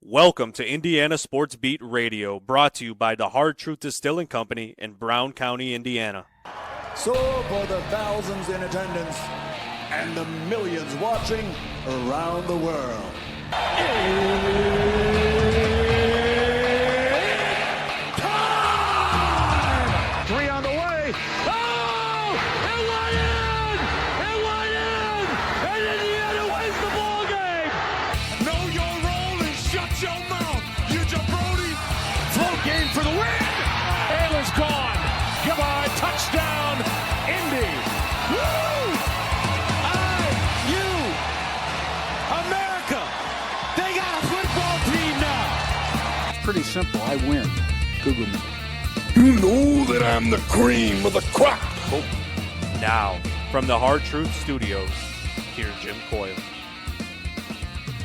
Welcome to Indiana Sports Beat Radio, brought to you by the Hard Truth Distilling Company in Brown County, Indiana. So for the thousands in attendance and the millions watching around the world, it's time! Three on the way. Oh! It went in! It went in! And Indiana wins the ball game! Know your role and shut your mouth, you jabroni! Float game for the win! Ayler's gone. Come on, touchdown, Indy! Woo! IU! America! They got a football team now! It's pretty simple. I win. Google me. You know that I'm the cream of the crop. Now, from the Hard Truth Studios, here's Jim Coyle.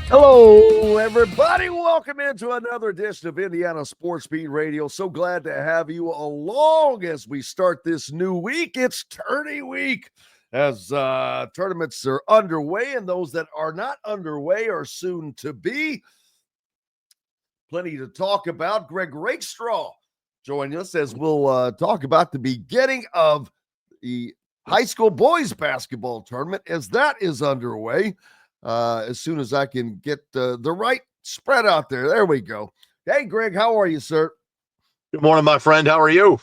Hello, everybody. Welcome into another edition of Indiana Sports Beat Radio. So glad to have you along as we start this new week. It's tourney week as tournaments are underway, and those that are not underway are soon to be. Plenty to talk about. Greg Rakestraw joining us as we'll talk about the beginning of the high school boys basketball tournament as that is underway. As soon as I can get the right spread out there. There we go. Hey, Greg, how are you, sir? Good morning, my friend. How are you?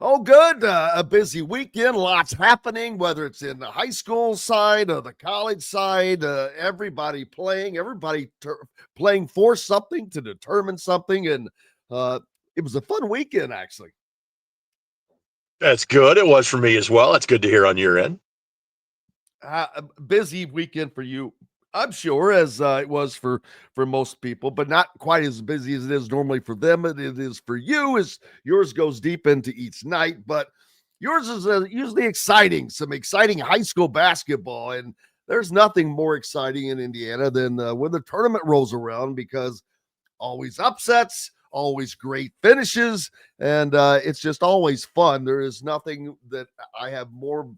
Oh, good. A busy weekend. Lots happening, whether it's in the high school side or the college side. Everybody playing, playing for something to determine something. And it was a fun weekend, actually. That's good. It was for me as well. That's good to hear on your end. A busy weekend for you, I'm sure, as it was for most people, but not quite as busy as it is normally for them. It is for you, as yours goes deep into each night, but yours is usually exciting, some exciting high school basketball, and there's nothing more exciting in Indiana than when the tournament rolls around, because always upsets, always great finishes, and it's just always fun. There is nothing that I have more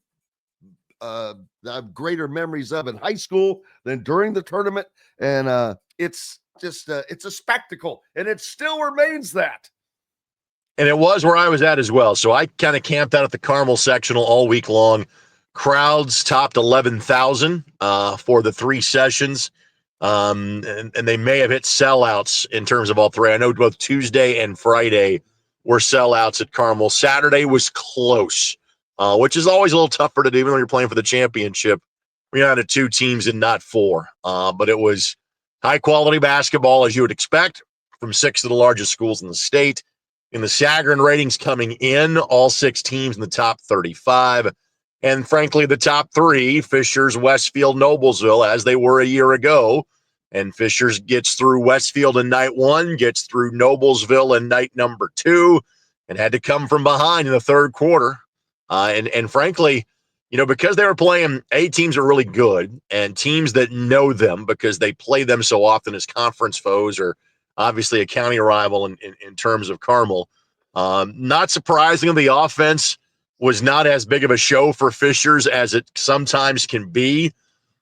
I have greater memories of in high school than during the tournament. And it's just, it's a spectacle, and it still remains that. And it was where I was at as well. So I kind of camped out at the Carmel sectional all week long. Crowds topped 11,000 for the three sessions. And they may have hit sellouts in terms of all three. I know both Tuesday and Friday were sellouts at Carmel. Saturday was close. Which is always a little tougher to do, even when you're playing for the championship. We're down to two teams and not four. But it was high-quality basketball, as you would expect, from six of the largest schools in the state. In the Sagarin ratings coming in, all six teams in the top 35. And, frankly, the top three, Fischer's, Westfield, Noblesville, as they were a year ago. And Fischer's gets through Westfield in night one, gets through Noblesville in night number two, and had to come from behind in the third quarter. And frankly, you know, because they were playing teams are really good, and teams that know them because they play them so often as conference foes, or obviously a county rival in terms of Carmel. Not surprisingly, the offense was not as big of a show for Fischer's as it sometimes can be,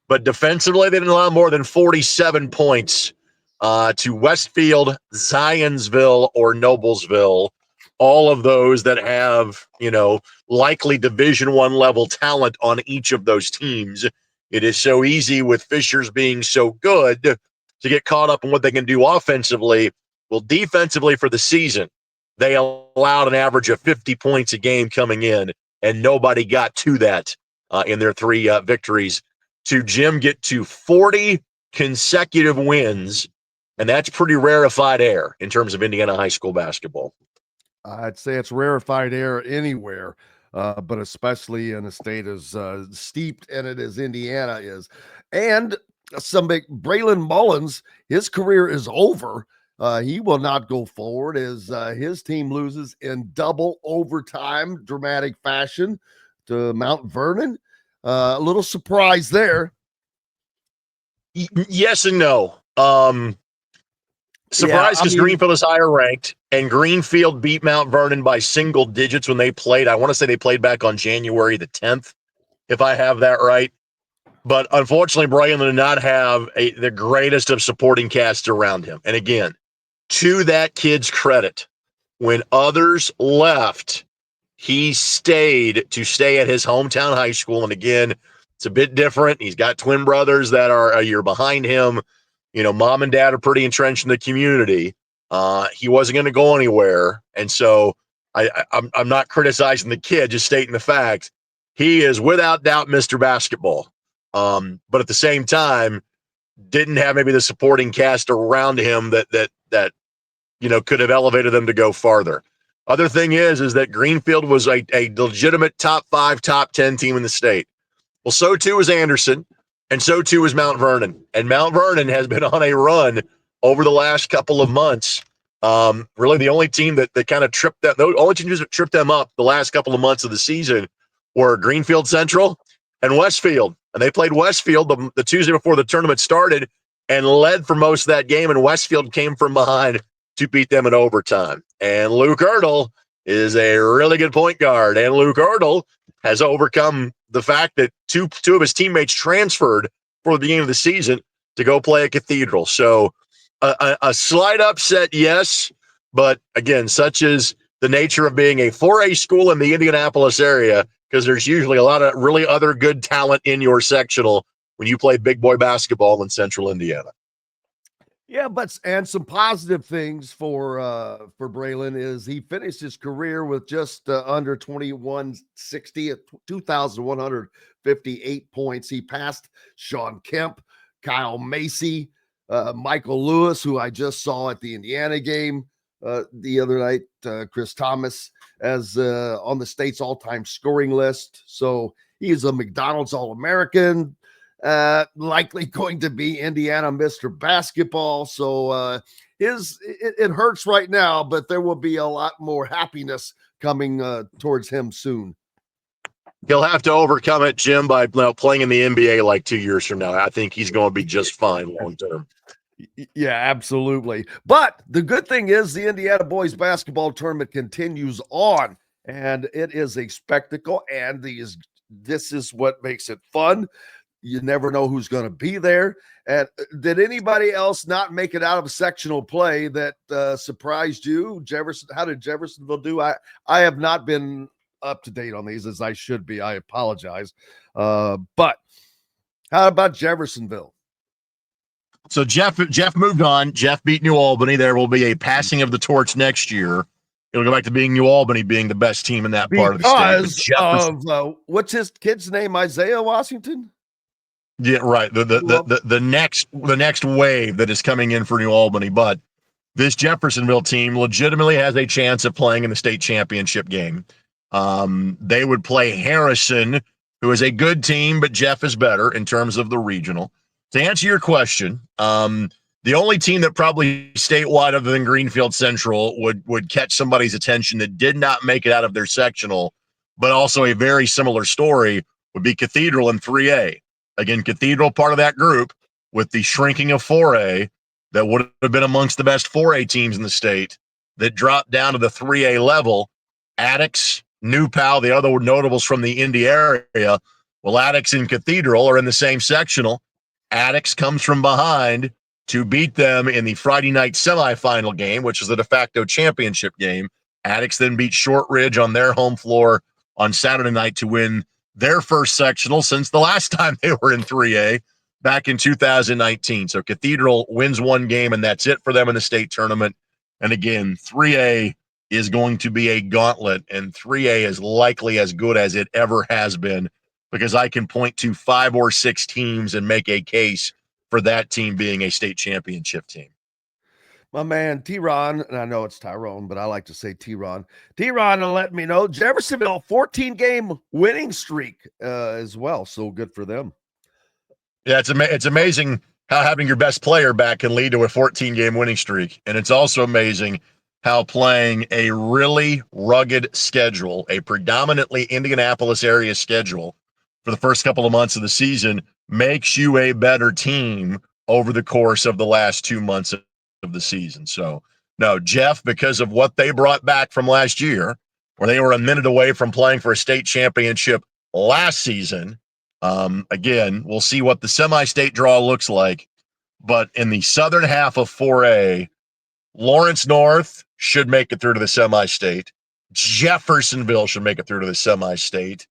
but defensively they didn't allow more than 47 points to Westfield, Zionsville, or Noblesville. All of those that have, you know, likely Division I level talent on each of those teams. It is so easy with Fischer's being so good to get caught up in what they can do offensively. Well, defensively for the season, they allowed an average of 50 points a game coming in, and nobody got to that in their three victories. To Jim get to 40 consecutive wins, and that's pretty rarefied air in terms of Indiana high school basketball. I'd say it's rarefied air anywhere, but especially in a state as steeped in it as Indiana is. And some big Braylon Mullins, his career is over. He will not go forward as his team loses in double overtime, dramatic fashion to Mount Vernon. A little surprise there. Yes and no. Surprised because Greenfield is higher ranked, and Greenfield beat Mount Vernon by single digits when they played. I want to say they played back on January the 10th, if I have that right. But unfortunately, Braylon did not have the greatest of supporting casts around him. And again, to that kid's credit, when others left, he stayed to stay at his hometown high school. And again, it's a bit different. He's got twin brothers that are a year behind him. You know, mom and dad are pretty entrenched in the community. He wasn't going to go anywhere. And so I'm not criticizing the kid, just stating the fact. He is without doubt Mr. Basketball. But at the same time, didn't have maybe the supporting cast around him that you know could have elevated them to go farther. Other thing is that Greenfield was a legitimate top 5, top 10 team in the state. Well, so too is Anderson, and so too is Mount Vernon. And Mount Vernon has been on a run over the last couple of months. Really, the only team that kind of tripped that, the only teams that tripped them up the last couple of months of the season were Greenfield Central and Westfield. And they played Westfield the Tuesday before the tournament started and led for most of that game. And Westfield came from behind to beat them in overtime. And Luke Ertl is a really good point guard. And Luke Ertl has overcome the fact that two of his teammates transferred for the beginning of the season to go play at Cathedral. So a slight upset, yes. But again, such is the nature of being a 4A school in the Indianapolis area, because there's usually a lot of really other good talent in your sectional when you play big boy basketball in Central Indiana. Yeah, and some positive things for Braylon is he finished his career with just under 2160 at 2,158 points. He passed Sean Kemp, Kyle Macy, Michael Lewis, who I just saw at the Indiana game the other night, Chris Thomas, as on the state's all-time scoring list. So he's a McDonald's All-American. Likely going to be Indiana Mr. Basketball. So it hurts right now, but there will be a lot more happiness coming towards him soon. He'll have to overcome it, Jim, by playing in the NBA like 2 years from now. I think he's going to be just fine long term. Yeah, absolutely. But the good thing is the Indiana boys basketball tournament continues on, and it is a spectacle, and this is what makes it fun. You never know who's going to be there. And did anybody else not make it out of sectional play that surprised you? Jefferson, how did Jeffersonville do? I have not been up to date on these as I should be. I apologize. But how about Jeffersonville? So Jeff moved on. Jeff beat New Albany. There will be a passing of the torch next year. It'll go back to being New Albany being the best team in that part of the state. Because what's his kid's name? Isaiah Washington? Yeah, right. The next wave that is coming in for New Albany, but this Jeffersonville team legitimately has a chance of playing in the state championship game. They would play Harrison, who is a good team, but Jeff is better in terms of the regional. To answer your question, the only team that probably statewide other than Greenfield Central would catch somebody's attention that did not make it out of their sectional, but also a very similar story would be Cathedral in 3A. Again, Cathedral part of that group with the shrinking of 4A that would have been amongst the best 4A teams in the state that dropped down to the 3A level. Attucks, New Pal, the other notables from the Indy area. Well, Attucks and Cathedral are in the same sectional. Attucks comes from behind to beat them in the Friday night semifinal game, which is the de facto championship game. Attucks then beat Shortridge on their home floor on Saturday night to win their first sectional since the last time they were in 3A back in 2019. So Cathedral wins one game, and that's it for them in the state tournament. And again, 3A is going to be a gauntlet, and 3A is likely as good as it ever has been, because I can point to 5 or 6 teams and make a case for that team being a state championship team. My man T-Ron, and I know it's Tyrone, but I like to say T-Ron. T-Ron let me know Jeffersonville 14-game winning streak as well. So good for them. Yeah, it's amazing how having your best player back can lead to a 14-game winning streak. And it's also amazing how playing a really rugged schedule, a predominantly Indianapolis area schedule for the first couple of months of the season makes you a better team over the course of the last 2 months of the season. So no, Jeff, because of what they brought back from last year, where they were a minute away from playing for a state championship last season, Again, we'll see what the semi-state draw looks like. But in the southern half of 4A, Lawrence North should make it through to the semi-state. Jeffersonville should make it through to the semi-state.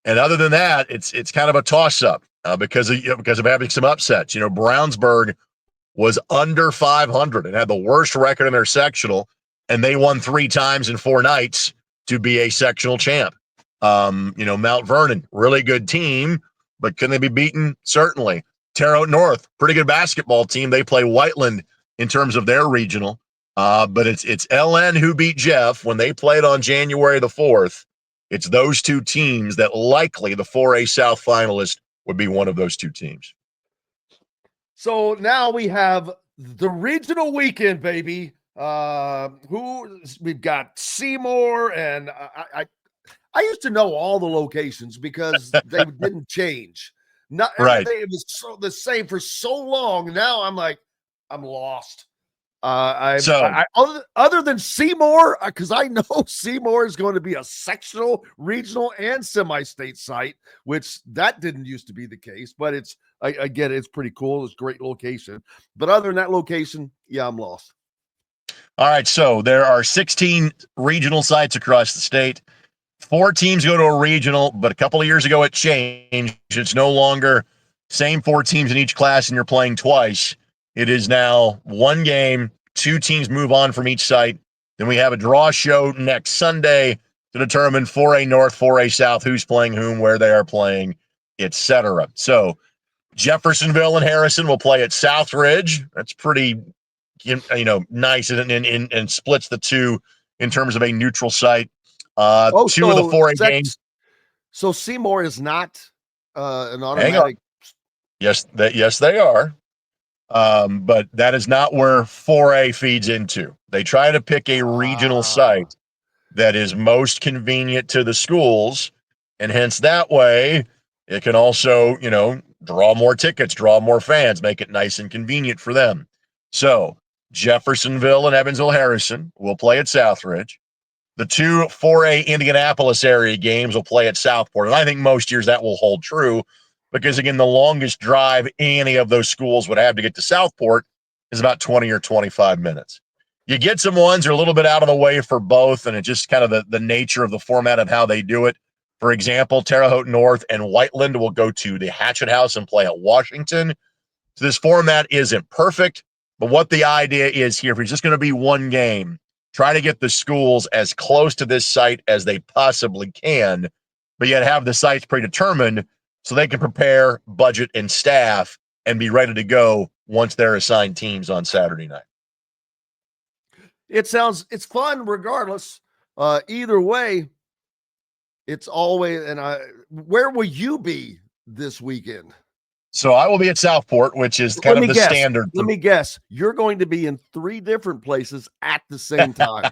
And other than that, it's kind of a toss-up because of having some upsets. Brownsburg was under 500 and had the worst record in their sectional, and they won 3 times in 4 nights to be a sectional champ. Mount Vernon, really good team, but can they be beaten? Certainly. Terre Haute North, pretty good basketball team. They play Whiteland in terms of their regional. But it's LN who beat Jeff when they played on January the 4th. It's those 2 teams that likely the 4A South finalist would be one of those 2 teams. So now we have the regional weekend, baby. We've got Seymour, and I used to know all the locations because they didn't change. Not right. It was the same for so long. Now I'm like, I'm lost. Other than Seymour, because I know Seymour is going to be a sectional, regional, and semi-state site, which that didn't used to be the case. But it's pretty cool. It's a great location. But other than that location, yeah, I'm lost. All right, so there are 16 regional sites across the state. 4 teams go to a regional, but a couple of years ago it changed. It's no longer same 4 teams in each class and you're playing twice. It is now 1 game, 2 teams move on from each site. Then we have a draw show next Sunday to determine 4A North, 4A South, who's playing whom, where they are playing, etc. So Jeffersonville and Harrison will play at Southridge. That's pretty, nice and splits the 2 in terms of a neutral site. 2 of the 4A games. So Seymour is not an automatic. Yes, they are. But that is not where 4A feeds into. They try to pick a regional site that is most convenient to the schools, and hence that way it can also, draw more tickets, draw more fans, make it nice and convenient for them. So Jeffersonville and Evansville Harrison will play at Southridge. The 2 4A Indianapolis area games will play at Southport, and I think most years that will hold true. Because, again, the longest drive any of those schools would have to get to Southport is about 20 or 25 minutes. You get some ones that are a little bit out of the way for both, and it's just kind of the nature of the format of how they do it. For example, Terre Haute North and Whiteland will go to the Hatchet House and play at Washington. So this format isn't perfect, but what the idea is here, if it's just going to be 1 game, try to get the schools as close to this site as they possibly can, but yet have the sites predetermined so they can prepare, budget, and staff and be ready to go once they're assigned teams on Saturday night. It's fun regardless. Either way, it's always, where will you be this weekend? So I will be at Southport, which is kind of the standard. Let me guess. You're going to be in 3 different places at the same time.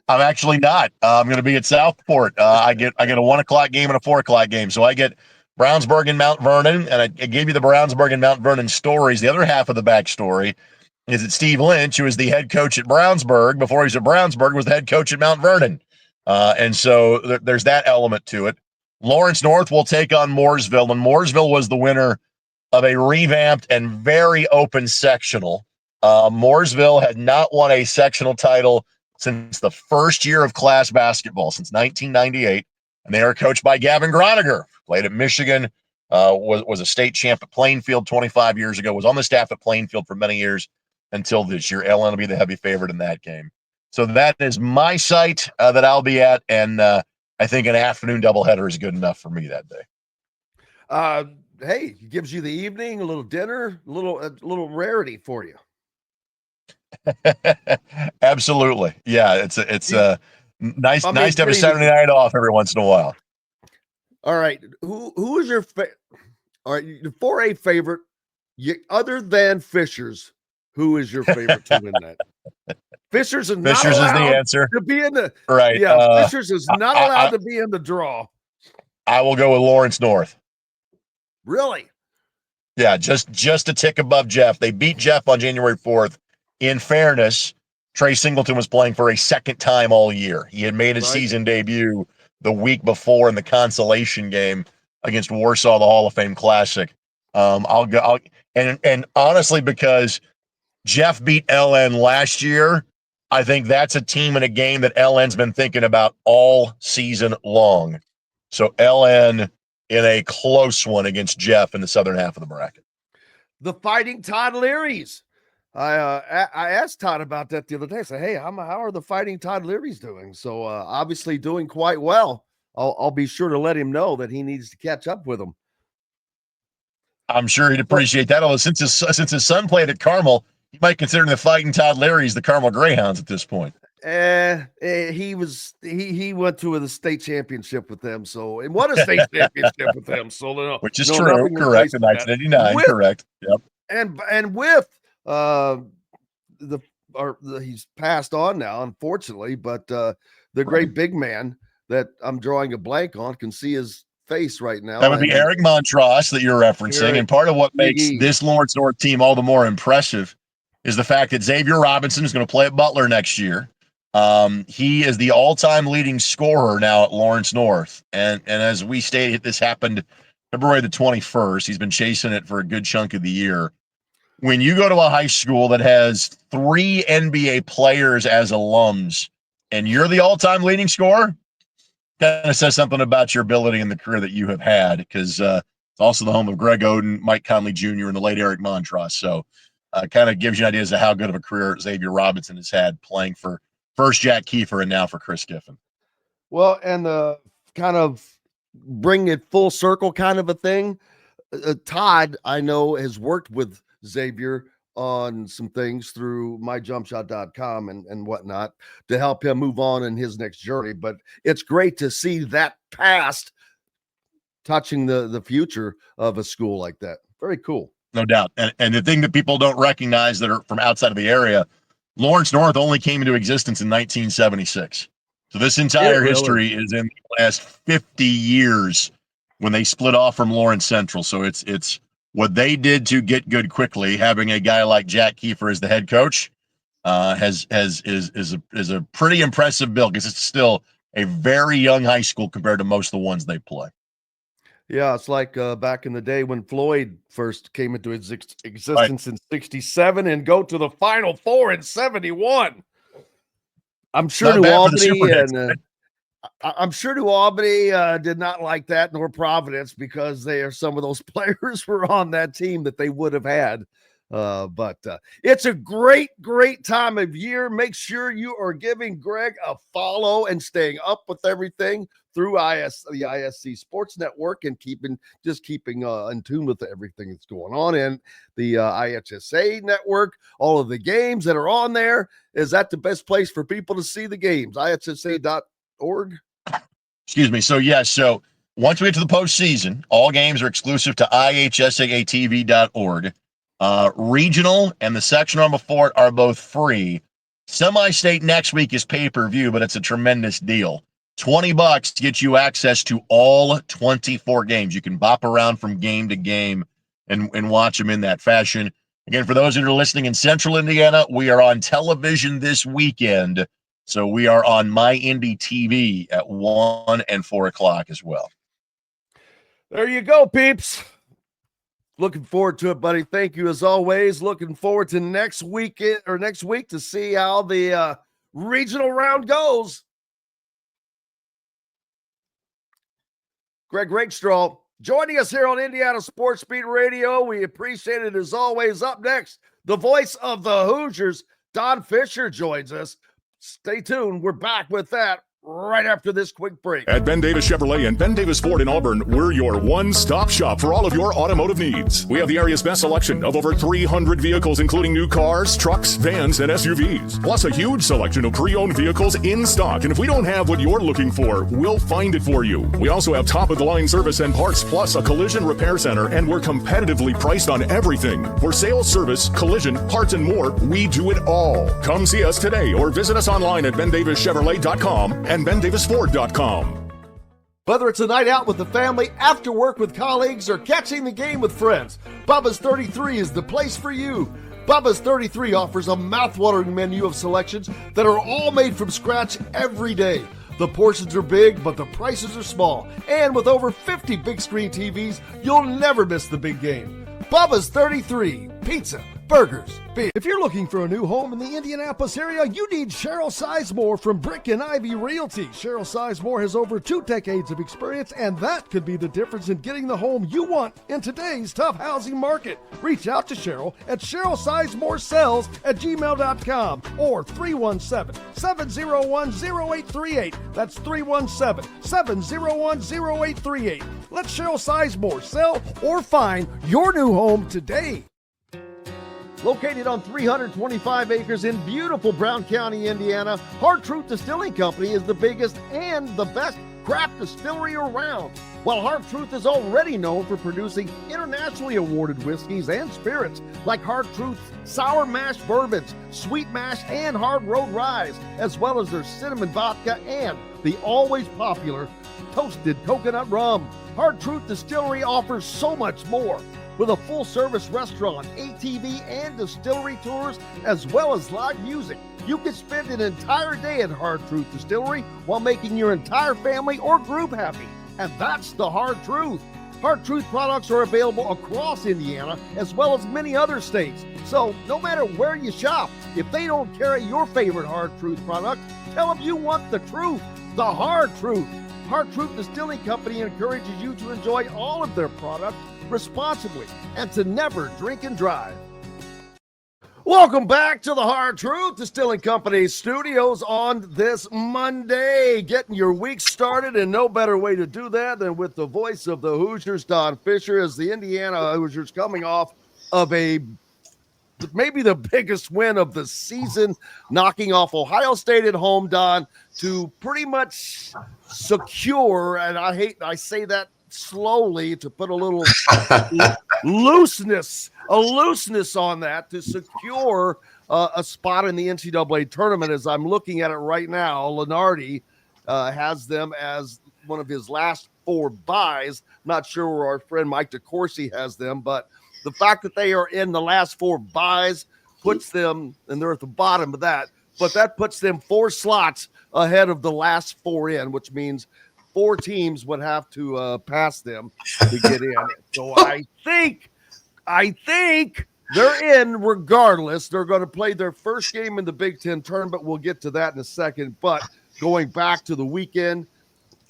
I'm actually not. I'm going to be at Southport. I get a 1:00 game and a 4:00 game. So I get Brownsburg and Mount Vernon, and I gave you the Brownsburg and Mount Vernon stories. The other half of the backstory is that Steve Lynch, who is the head coach at Brownsburg, before he was at Brownsburg, was the head coach at Mount Vernon. And so there's that element to it. Lawrence North will take on Mooresville, and Mooresville was the winner of a revamped and very open sectional. Mooresville had not won a sectional title since the first year of class basketball, since 1998. And they are coached by Gavin Groniger, played at Michigan, was a state champ at Plainfield 25 years ago, was on the staff at Plainfield for many years until this year. LN will be the heavy favorite in that game. So that is my site that I'll be at, and I think an afternoon doubleheader is good enough for me that day. Hey, it gives you the evening, a little dinner, a little rarity for you. Absolutely. Yeah, it's nice to have a Saturday night off every once in a while. All right. Who is your all right, your 4A favorite, other than Fischer's? Who is your favorite to win that? Fischer's is not allowed the answer to be in the right. Yeah, Fischer's is not allowed to be in the draw. I will go with Lawrence North. Really? Yeah, just a tick above Jeff. They beat Jeff on January 4th. In fairness, Trey Singleton was playing for a second time all year. He had made his season debut the week before in the consolation game against Warsaw, the Hall of Fame Classic. I'll go. And honestly, because Jeff beat LN last year, I think that's a team and a game that LN's been thinking about all season long. So LN in a close one against Jeff in the southern half of the bracket. The Fighting Todd Learys. I asked Todd about that the other day. I said, hey, how are the Fighting Todd Learys doing? So obviously doing quite well. I'll be sure to let him know that he needs to catch up with them. I'm sure he'd appreciate that. Although since his son played at Carmel, you might consider the Fighting Todd Learys the Carmel Greyhounds at this point. He went to the state championship with them, so and won a sate championship with them. So which is true, correct? In 1989, correct. Yep. And with he's passed on now, unfortunately, but the great big man that I'm drawing a blank on, can see his face right now. That would be Eric Montross that you're referencing. And part of what makes this Lawrence North team all the more impressive is the fact that Xavier Robinson is going to play at Butler next year. He is the all-time leading scorer now at Lawrence North. And as we stated, this happened February the 21st. He's been chasing it for a good chunk of the year. When you go to a high school that has 3 NBA players as alums and you're the all-time leading scorer, kind of says something about your ability in the career that you have had, because it's also the home of Greg Oden, Mike Conley Jr., and the late Eric Montross. So kind of gives you an idea as to how good of a career Xavier Robinson has had playing for first Jack Kiefer and now for Chris Giffen. Well, and the kind of bring it full circle kind of a thing. Todd, I know, has worked with Xavier on some things through myjumpshot.com and whatnot to help him move on in his next journey. But it's great to see that past touching the future of a school like that. Very cool. No doubt. And the thing that people don't recognize that are from outside of the area, Lawrence North only came into existence in 1976. So this entire history is in the last 50 years when they split off from Lawrence Central. So it's what they did to get good quickly. Having a guy like Jack Kiefer as the head coach is a pretty impressive build, because it's still a very young high school compared to most of the ones they play. Yeah, it's like back in the day when Floyd first came into existence in 67 and go to the Final Four in 71. I'm sure New Albany I'm sure New Albany did not like that, nor Providence, because they are some of those players were on that team that they would have had. But it's a great time of year. Make sure you are giving Greg a follow and staying up with everything through the ISC Sports Network, and keeping in tune with everything that's going on in the IHSAA network. All of the games that are on there. Is that the best place for people to see the games? IHSAA.org. Excuse me. So yes. So once we get to the postseason, all games are exclusive to IHSAATV.org. Regional and the section on before it are both free. Semi-state next week is pay-per-view, but it's a tremendous deal. $20 gets you access to all 24 games. You can bop around from game to game and watch them in that fashion. Again, for those that are listening in Central Indiana, we are on television this weekend. So we are on My Indy TV at 1 and 4 o'clock as well. There you go, peeps. Looking forward to it, buddy. Thank you as always. Looking forward to next week to see how the regional round goes. Greg Rakestraw joining us here on Indiana Sports Beat Radio. We appreciate it as always. Up next, the voice of the Hoosiers, Don Fischer, joins us. Stay tuned. We're back with that right after this quick break. At Ben Davis Chevrolet and Ben Davis Ford in Auburn, we're your one-stop shop for all of your automotive needs. We have the area's best selection of over 300 vehicles, including new cars, trucks, vans, and SUVs. Plus a huge selection of pre-owned vehicles in stock. And if we don't have what you're looking for, we'll find it for you. We also have top-of-the-line service and parts, plus a collision repair center, and we're competitively priced on everything. For sales, service, collision, parts, and more, we do it all. Come see us today or visit us online at bendavischevrolet.com and bendavisford.com. Whether it's a night out with the family, after work with colleagues, or catching the game with friends, Bubba's 33 is the place for you. Bubba's 33 offers a mouthwatering menu of selections that are all made from scratch every day. The portions are big, but the prices are small. And with over 50 big screen TVs, you'll never miss the big game. Bubba's 33, pizza, burgers, beer. If you're looking for a new home in the Indianapolis area, you need Cheryl Sizemore from Brick and Ivy Realty. Cheryl Sizemore has over 2 decades of experience, and that could be the difference in getting the home you want in today's tough housing market. Reach out to Cheryl at CherylSizemoreSells@gmail.com or 317-701-0838. That's 317-701-0838. Let Cheryl Sizemore sell or find your new home today. Located on 325 acres in beautiful Brown County, Indiana, Hard Truth Distilling Company is the biggest and the best craft distillery around. While Hard Truth is already known for producing internationally awarded whiskeys and spirits like Hard Truth's sour mash bourbons, sweet mash, and hard road ryes, as well as their cinnamon vodka and the always popular toasted coconut rum. Hard Truth Distillery offers so much more. With a full-service restaurant, ATV, and distillery tours, as well as live music, you can spend an entire day at Hard Truth Distillery while making your entire family or group happy. And that's the Hard Truth. Hard Truth products are available across Indiana, as well as many other states. So no matter where you shop, if they don't carry your favorite Hard Truth product, tell them you want the truth, the Hard Truth. Hard Truth Distilling Company encourages you to enjoy all of their products responsibly and to never drink and drive. Welcome back to the Hard Truth Distilling Company studios on this Monday. Getting your week started, and no better way to do that than with the voice of the Hoosiers, Don Fischer, as the Indiana Hoosiers coming off of maybe the biggest win of the season, knocking off Ohio State at home, Don, to pretty much secure, and I say that slowly to put a little looseness on that, to secure a spot in the NCAA tournament. As I'm looking at it right now, Lenardi has them as one of his last 4 buys. Not sure where our friend Mike DeCourcy has them, but the fact that they are in the last 4 buys puts them, and they're at the bottom of that, but that puts them 4 slots ahead of the last 4 in, which means 4 teams would have to pass them to get in. So I think they're in regardless. They're going to play their first game in the Big Ten tournament. We'll get to that in a second. But going back to the weekend,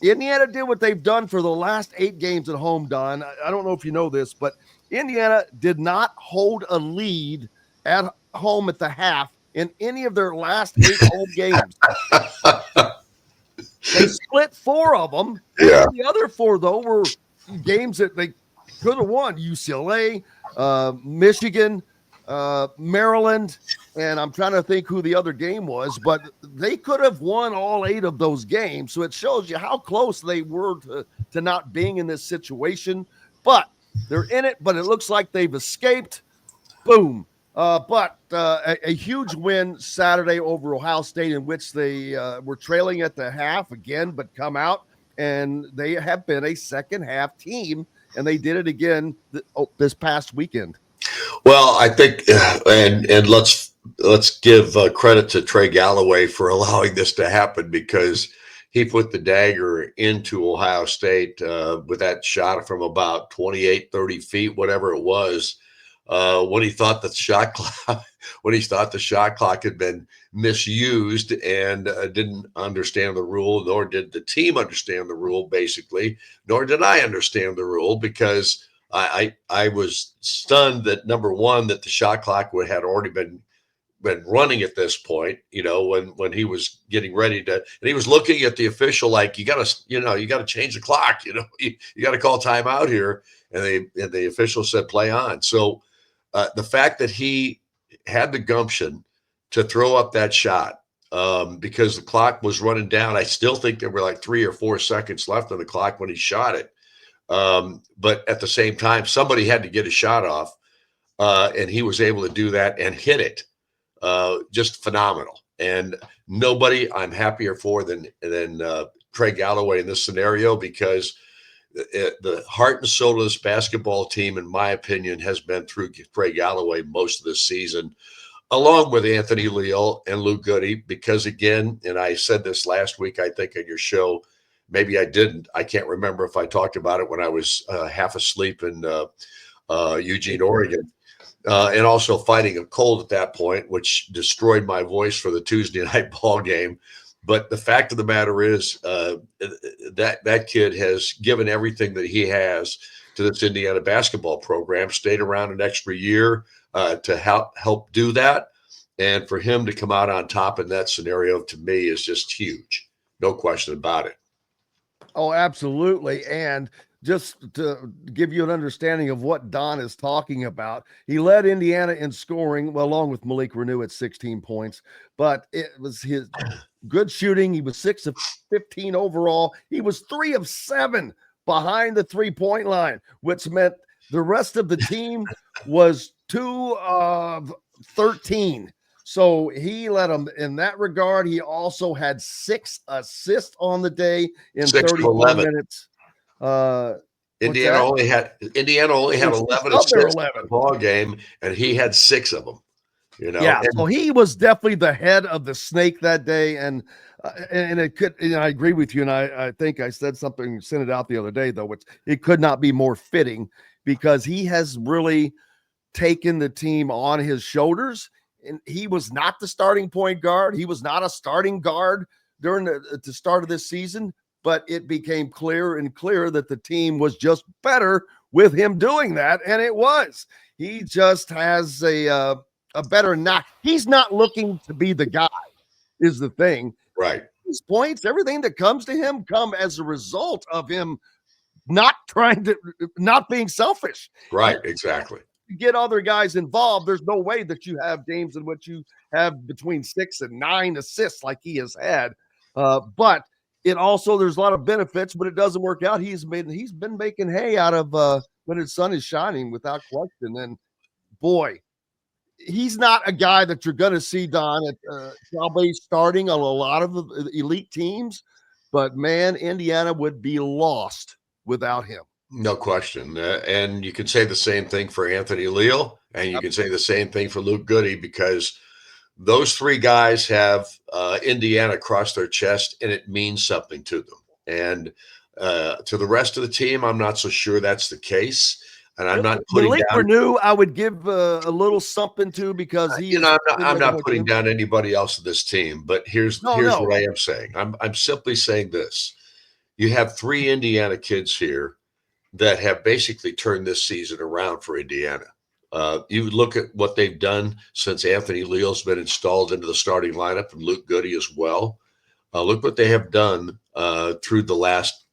Indiana did what they've done for the last 8 games at home, Don. I don't know if you know this, but Indiana did not hold a lead at home at the half in any of their last 8 home games. They split 4 of them. Yeah. The other 4, though, were games that they could have won. UCLA, Michigan, Maryland, and I'm trying to think who the other game was, but they could have won all 8 of those games. So it shows you how close they were to not being in this situation. But they're in it, but it looks like they've escaped. Boom. But a huge win Saturday over Ohio State, in which they were trailing at the half again, but come out, and they have been a second half team, and they did it again this past weekend. Well, I think, and let's give credit to Trey Galloway for allowing this to happen, because he put the dagger into Ohio State with that shot from about 28, 30 feet, whatever it was. When he thought the shot clock had been misused and didn't understand the rule, nor did the team understand the rule, basically, nor did I understand the rule, because I was stunned that, number one, that the shot clock had already been running at this point, when he was getting ready to, and he was looking at the official like, you got to change the clock, you got to call timeout here. And the official said, play on. So the fact that he had the gumption to throw up that shot because the clock was running down. I still think there were like 3 or 4 seconds left on the clock when he shot it. But at the same time, somebody had to get a shot off, and he was able to do that and hit it. Just phenomenal. And nobody I'm happier for than Trey Galloway in this scenario, because the heart and soul of this basketball team, in my opinion, has been through Trey Galloway most of this season. along with Anthony Leal and Luke Goody, because again, and I said this last week, I think on your show, maybe I didn't. I can't remember if I talked about it when I was half asleep in Eugene, Oregon, and also fighting a cold at that point, which destroyed my voice for the Tuesday night ball game. But the fact of the matter is that kid has given everything that he has to this Indiana basketball program, stayed around an extra year to help do that. And for him to come out on top in that scenario, to me, is just huge. No question about it. Oh, absolutely. And just to give you an understanding of what Don is talking about, he led Indiana in scoring, well, along with Malik Renew at 16 points, but it was his good shooting. He was 6 of 15 overall. He was 3 of 7 behind the 3-point line, which meant the rest of the team was 2 of 13. So he led them in that regard. He also had 6 assists on the day in 31 minutes. Indiana only had 11 assists in the ball game, and he had 6 of them. You know, yeah. So he was definitely the head of the snake that day, and it could. I agree with you, and I think I said something, sent it out the other day, though. It could not be more fitting because he has really taken the team on his shoulders. And he was not the starting point guard. He was not a starting guard during the start of this season, but it became clearer and clearer that the team was just better with him doing that. And it was. He just has a better knock. He's not looking to be the guy, is the thing. Right. His points, everything that comes to him come as a result of him not being selfish. Right, exactly. Get other guys involved, there's no way that you have games in which you have between 6 and 9 assists like he has had. But it also, there's a lot of benefits, but it doesn't work out. He's been making hay out of when his sun is shining, without question. And boy, he's not a guy that you're going to see, Don, at probably starting on a lot of the elite teams. But man, Indiana would be lost without him. No question. And you can say the same thing for Anthony Leal, and you can say the same thing for Luke Goody, because those 3 guys have Indiana across their chest, and it means something to them. And to the rest of the team, I'm not so sure that's the case. And I'm not putting Malik down Renew, I would give a little something to, because I'm not putting down anybody else of this team. But here's what I am saying. I'm simply saying this: you have 3 Indiana kids here that have basically turned this season around for Indiana. You look at what they've done since Anthony Leal's been installed into the starting lineup, and Luke Goody as well. Look what they have done through the last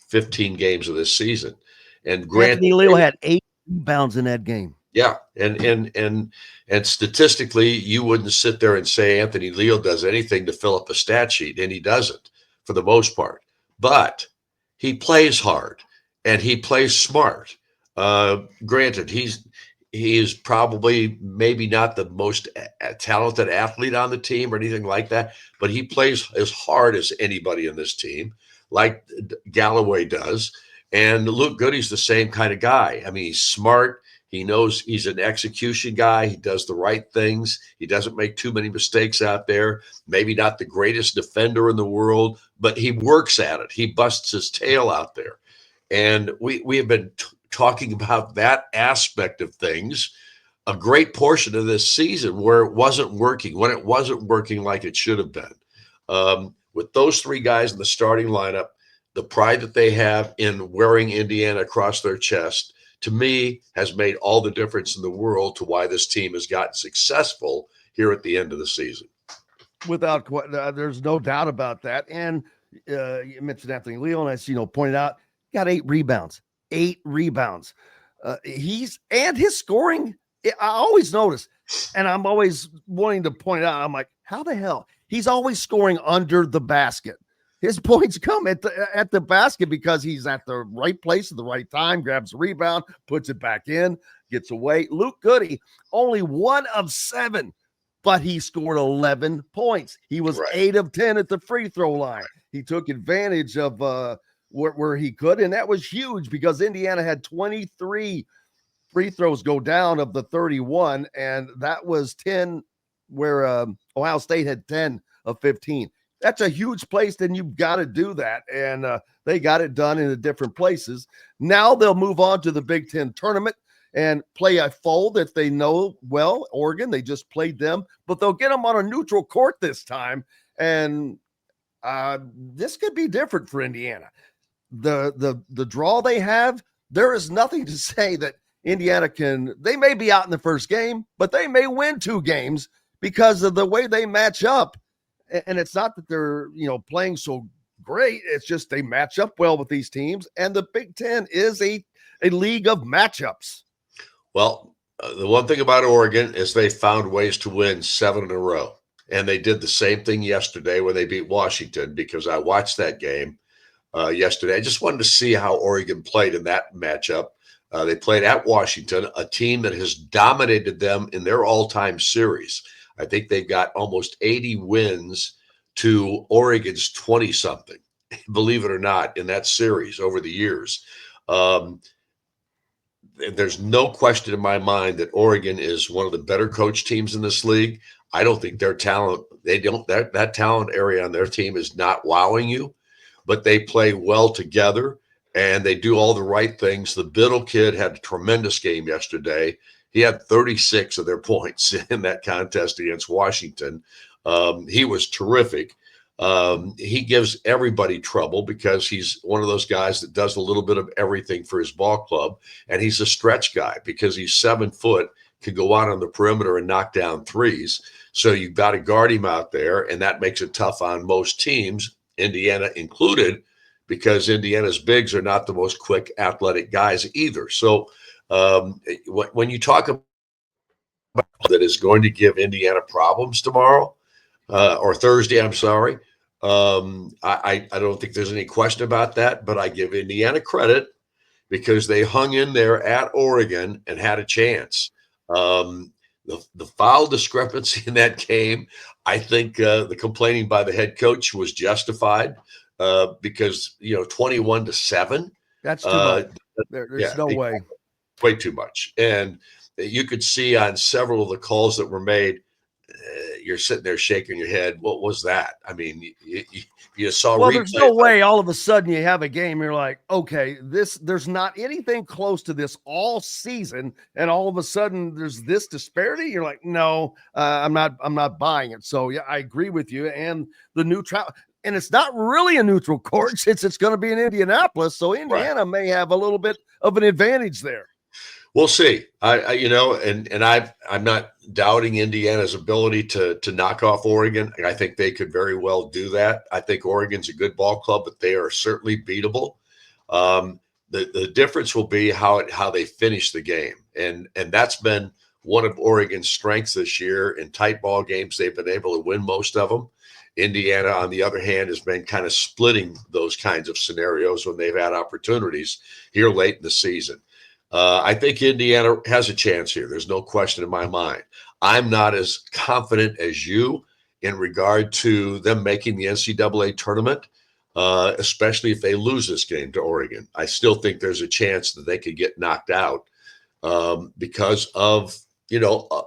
15 games of this season. And Anthony Leal had 8 rebounds in that game. Yeah, and statistically, you wouldn't sit there and say Anthony Leal does anything to fill up a stat sheet, and he doesn't for the most part. But he plays hard. And he plays smart. Granted, he is probably maybe not the most talented athlete on the team or anything like that, but he plays as hard as anybody in this team, like Galloway does. And Luke Goody's the same kind of guy. I mean, he's smart. He knows he's an execution guy. He does the right things. He doesn't make too many mistakes out there. Maybe not the greatest defender in the world, but he works at it. He busts his tail out there. And we have been talking about that aspect of things a great portion of this season, where it wasn't working, when it wasn't working like it should have been. With those 3 guys in the starting lineup, the pride that they have in wearing Indiana across their chest, to me, has made all the difference in the world to why this team has gotten successful here at the end of the season. Without there's no doubt about that. And you mentioned Anthony Leal, and as pointed out, got 8 rebounds. 8 rebounds. His scoring, I always notice, and I'm always wanting to point out, I'm like, how the hell? He's always scoring under the basket. His points come at the basket because he's at the right place at the right time, grabs the rebound, puts it back in, gets away. Luke Goody, only 1 of 7, but he scored 11 points. He was 8 of 10 at the free throw line. He took advantage of where he could, and that was huge because Indiana had 23 free throws go down of the 31, and that was 10 where Ohio State had 10 of 15. That's a huge place. Then you've got to do that. And they got it done in the different places. Now they'll move on to the Big Ten tournament and play a foe that they know well. Oregon, they just played them, but they'll get them on a neutral court this time. And this could be different for Indiana. The draw they have, there is nothing to say that Indiana they may be out in the first game, but they may win 2 games because of the way they match up. And it's not that they're, playing so great. It's just they match up well with these teams. And the Big Ten is a league of matchups. Well, the one thing about Oregon is they found ways to win 7 in a row. And they did the same thing yesterday when they beat Washington, because I watched that game yesterday. I just wanted to see how Oregon played in that matchup. They played at Washington, a team that has dominated them in their all-time series. I think they've got almost 80 wins to Oregon's 20-something, believe it or not, in that series over the years. There's no question in my mind that Oregon is one of the better coach teams in this league. I don't think their talent, that talent area on their team is not wowing you, but they play well together and they do all the right things. The Biddle kid had a tremendous game yesterday. He had 36 of their points in that contest against Washington. He was terrific. He gives everybody trouble because he's one of those guys that does a little bit of everything for his ball club. And he's a stretch guy because he's 7 foot, can go out on the perimeter and knock down threes. So you've got to guard him out there. And that makes it tough on most teams, Indiana included, because Indiana's bigs are not the most quick athletic guys either. So when you talk about that is going to give Indiana problems tomorrow or Thursday, I'm sorry. I don't think there's any question about that, but I give Indiana credit because they hung in there at Oregon and had a chance. The foul discrepancy in that game, I think the complaining by the head coach was justified because 21-7. That's too much. There's no way. Way too much. And you could see on several of the calls that were made, you're sitting there shaking your head. What was that? I mean, you saw. Well, there's no way all of a sudden you have a game. You're like, okay, there's not anything close to this all season, and all of a sudden there's this disparity. You're like, no, I'm not buying it. So yeah, I agree with you. And the neutral, and it's not really a neutral court since it's going to be in Indianapolis. So Indiana may have a little bit of an advantage there. We'll see. I'm not doubting Indiana's ability to knock off Oregon. I think they could very well do that. I think Oregon's a good ball club, but they are certainly beatable. The difference will be how they finish the game, and that's been one of Oregon's strengths this year. In tight ball games, they've been able to win most of them. Indiana, on the other hand, has been kind of splitting those kinds of scenarios when they've had opportunities here late in the season. I think Indiana has a chance here. There's no question in my mind. I'm not as confident as you in regard to them making the NCAA tournament, especially if they lose this game to Oregon. I still think there's a chance that they could get knocked out because of,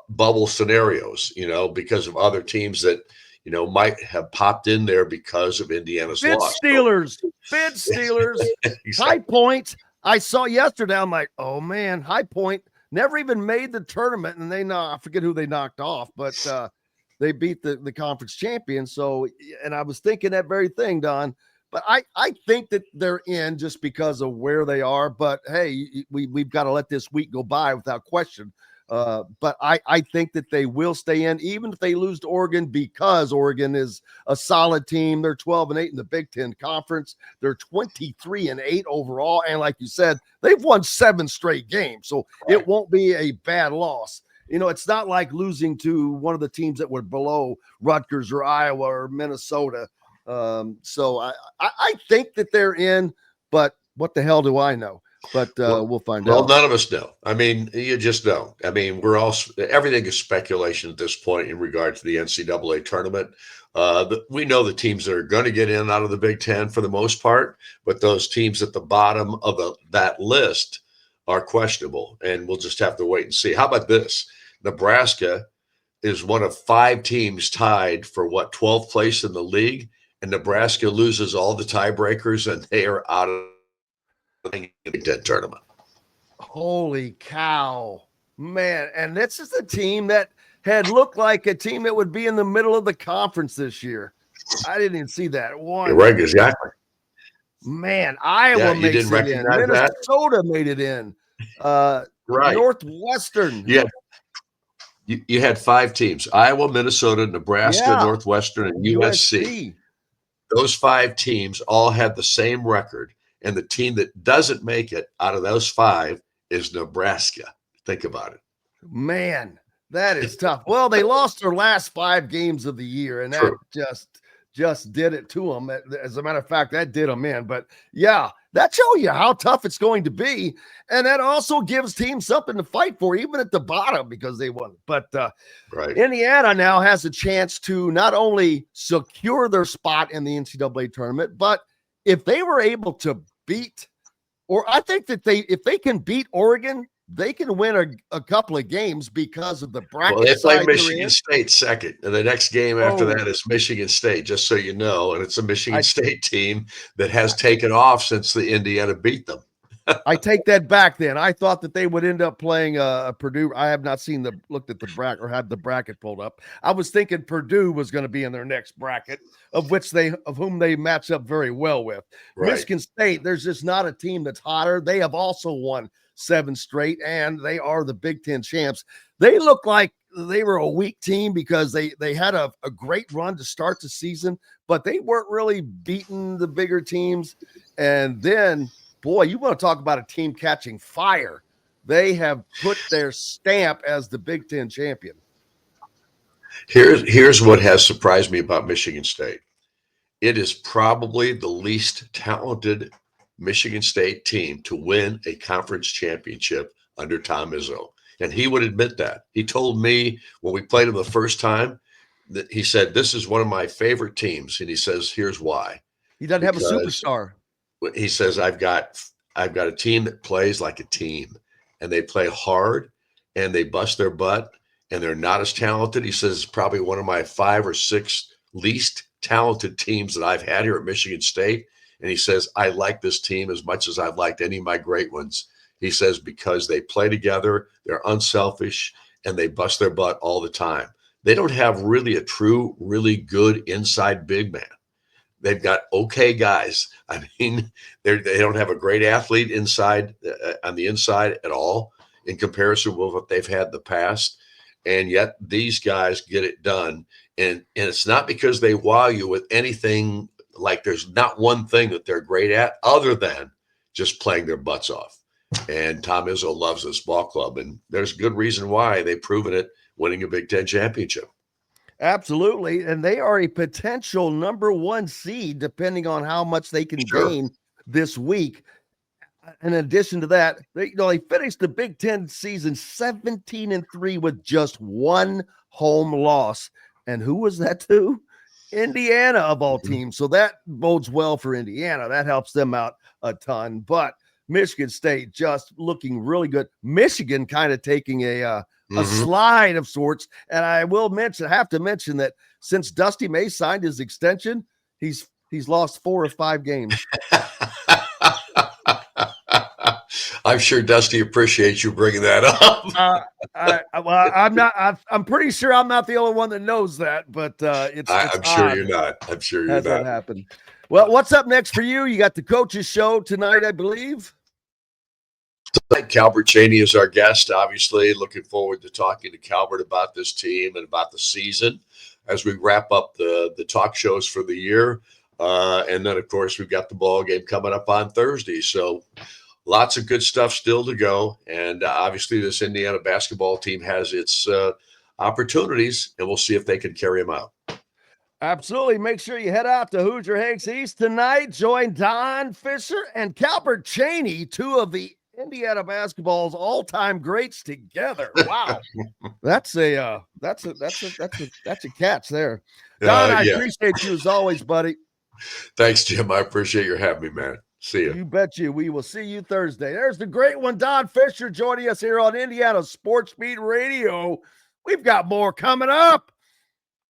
bubble scenarios, because of other teams that, might have popped in there because of Indiana's loss. Bid Steelers, Exactly. High Point. I saw yesterday. I'm like, oh man, High Point never even made the tournament, and I forget who they knocked off, but they beat the conference champion. So, and I was thinking that very thing, Don. But I think that they're in just because of where they are. But hey, we've got to let this week go by without question. But I think that they will stay in, even if they lose to Oregon, because Oregon is a solid team. They're 12-8 in the Big Ten Conference. They're 23-8 overall. And like you said, they've won 7 straight games. So it won't be a bad loss. It's not like losing to one of the teams that were below Rutgers or Iowa or Minnesota. So I think that they're in, but what the hell do I know? But we'll find out. Well, none of us know. I mean, you just don't. I mean, everything is speculation at this point in regard to the NCAA tournament. We know the teams that are going to get in out of the Big Ten for the most part, but those teams at the bottom of that list are questionable, and we'll just have to wait and see. How about this? Nebraska is one of 5 teams tied for 12th place in the league, and Nebraska loses all the tiebreakers, and they are out of the Big Ten tournament. Holy cow, man. And this is a team that had looked like a team that would be in the middle of the conference this year. I didn't even see that one. You're right, exactly. Man, Iowa you makes didn't it in. recognize that? Minnesota made it in. Right. Northwestern. Yeah. You had 5 teams: Iowa, Minnesota, Nebraska, Yeah. Northwestern, and USC. Those 5 teams all had the same record, and the team that doesn't make it out of those 5 is Nebraska. Think about it. Man, that is tough. Well, they lost their last 5 games of the year, and True. that just did it to them. As a matter of fact, that did them in. But yeah, that shows you how tough it's going to be, and that also gives teams something to fight for, even at the bottom, because they won. But Right. Indiana now has a chance to not only secure their spot in the NCAA tournament, but if they were able to beat, or I think that if they can beat Oregon, they can win a couple of games because of the bracket. Well, they play side they're Michigan in. State second, and the next game after Oh. that is Michigan State, just so you know. And it's a Michigan State team that has taken off since the Indiana beat them. I take that back then. I thought that they would end up playing Purdue. I have not looked at the bracket or had the bracket pulled up. I was thinking Purdue was going to be in their next bracket, of whom they match up very well with. Right. Michigan State, there's just not a team that's hotter. They have also won 7 straight, and they are the Big Ten champs. They look like they were a weak team because they had a great run to start the season, but they weren't really beating the bigger teams. And then, boy, you want to talk about a team catching fire. They have put their stamp as the Big Ten champion. Here's what has surprised me about Michigan State. It is probably the least talented Michigan State team to win a conference championship under Tom Izzo. And he would admit that. He told me when we played him the first time that he said, "This is one of my favorite teams." And he says, "Here's why." He doesn't have a superstar. He says, I've got a team that plays like a team, and they play hard and they bust their butt, and they're not as talented. He says it's probably one of my 5 or 6 least talented teams that I've had here at Michigan State. And he says, I like this team as much as I've liked any of my great ones. He says, because they play together, they're unselfish, and they bust their butt all the time. They don't have really a true, really good inside big man. They've got okay guys. I mean, they don't have a great athlete inside on the inside at all in comparison with what they've had in the past. And yet these guys get it done. And it's not because they wow you with anything. Like there's not one thing that they're great at other than just playing their butts off. And Tom Izzo loves this ball club, and there's good reason why. They've proven it, winning a Big Ten championship. Absolutely. And they are a potential number 1 seed, depending on how much they can gain this week. In addition to that, they finished the Big Ten season 17-3 with just 1 home loss. And who was that to? Indiana, of all teams. So that bodes well for Indiana. That helps them out a ton. But Michigan State just looking really good. Michigan kind of taking a slide of sorts. And I have to mention that since Dusty May signed his extension, he's lost 4 or 5 games. I'm sure Dusty appreciates you bringing that up. I'm pretty sure I'm not the only one that knows that, but I'm sure you're not. I'm sure you're not. That happened. Well, what's up next for you? You got the coaches show tonight, I believe. Tonight, Calbert Cheney is our guest. Obviously, looking forward to talking to Calbert about this team and about the season as we wrap up the talk shows for the year. And then, of course, we've got the ball game coming up on Thursday. So lots of good stuff still to go. And obviously, this Indiana basketball team has its opportunities, and we'll see if they can carry them out. Absolutely. Make sure you head out to Hoosier Hanks East tonight. Join Don Fischer and Calbert Cheney, 2 of the Indiana basketball's all-time greats together. Wow. That's a catch there. Don, I appreciate you as always, buddy. Thanks, Jim. I appreciate your having me, man. See you. You bet you. We will see you Thursday. There's the great one, Don Fischer, joining us here on Indiana Sports Beat Radio. We've got more coming up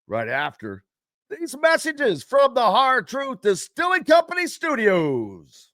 right after these messages from the Hard Truth Distilling Company Studios.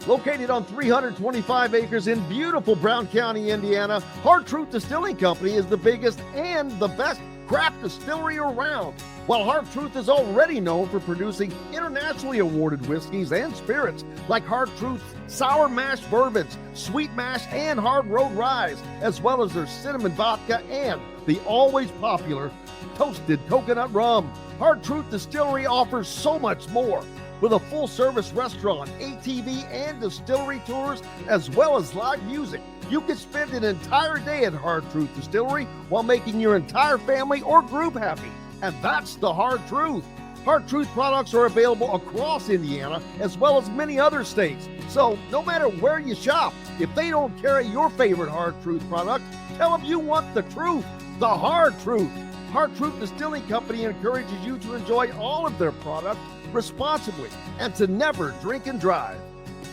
Located on 325 acres in beautiful Brown County, Indiana, Hard Truth Distilling Company is the biggest and the best craft distillery around. While Hard Truth is already known for producing internationally awarded whiskeys and spirits like Hard Truth's sour mash bourbons, sweet mash, and hard road ryes, as well as their cinnamon vodka and the always popular toasted coconut rum. Hard Truth Distillery offers so much more. With a full-service restaurant, ATV, and distillery tours, as well as live music, you can spend an entire day at Hard Truth Distillery while making your entire family or group happy. And that's the Hard Truth. Hard Truth products are available across Indiana, as well as many other states. So no matter where you shop, if they don't carry your favorite Hard Truth product, tell them you want the truth, the Hard Truth. Hard Truth Distilling Company encourages you to enjoy all of their products responsibly and to never drink and drive.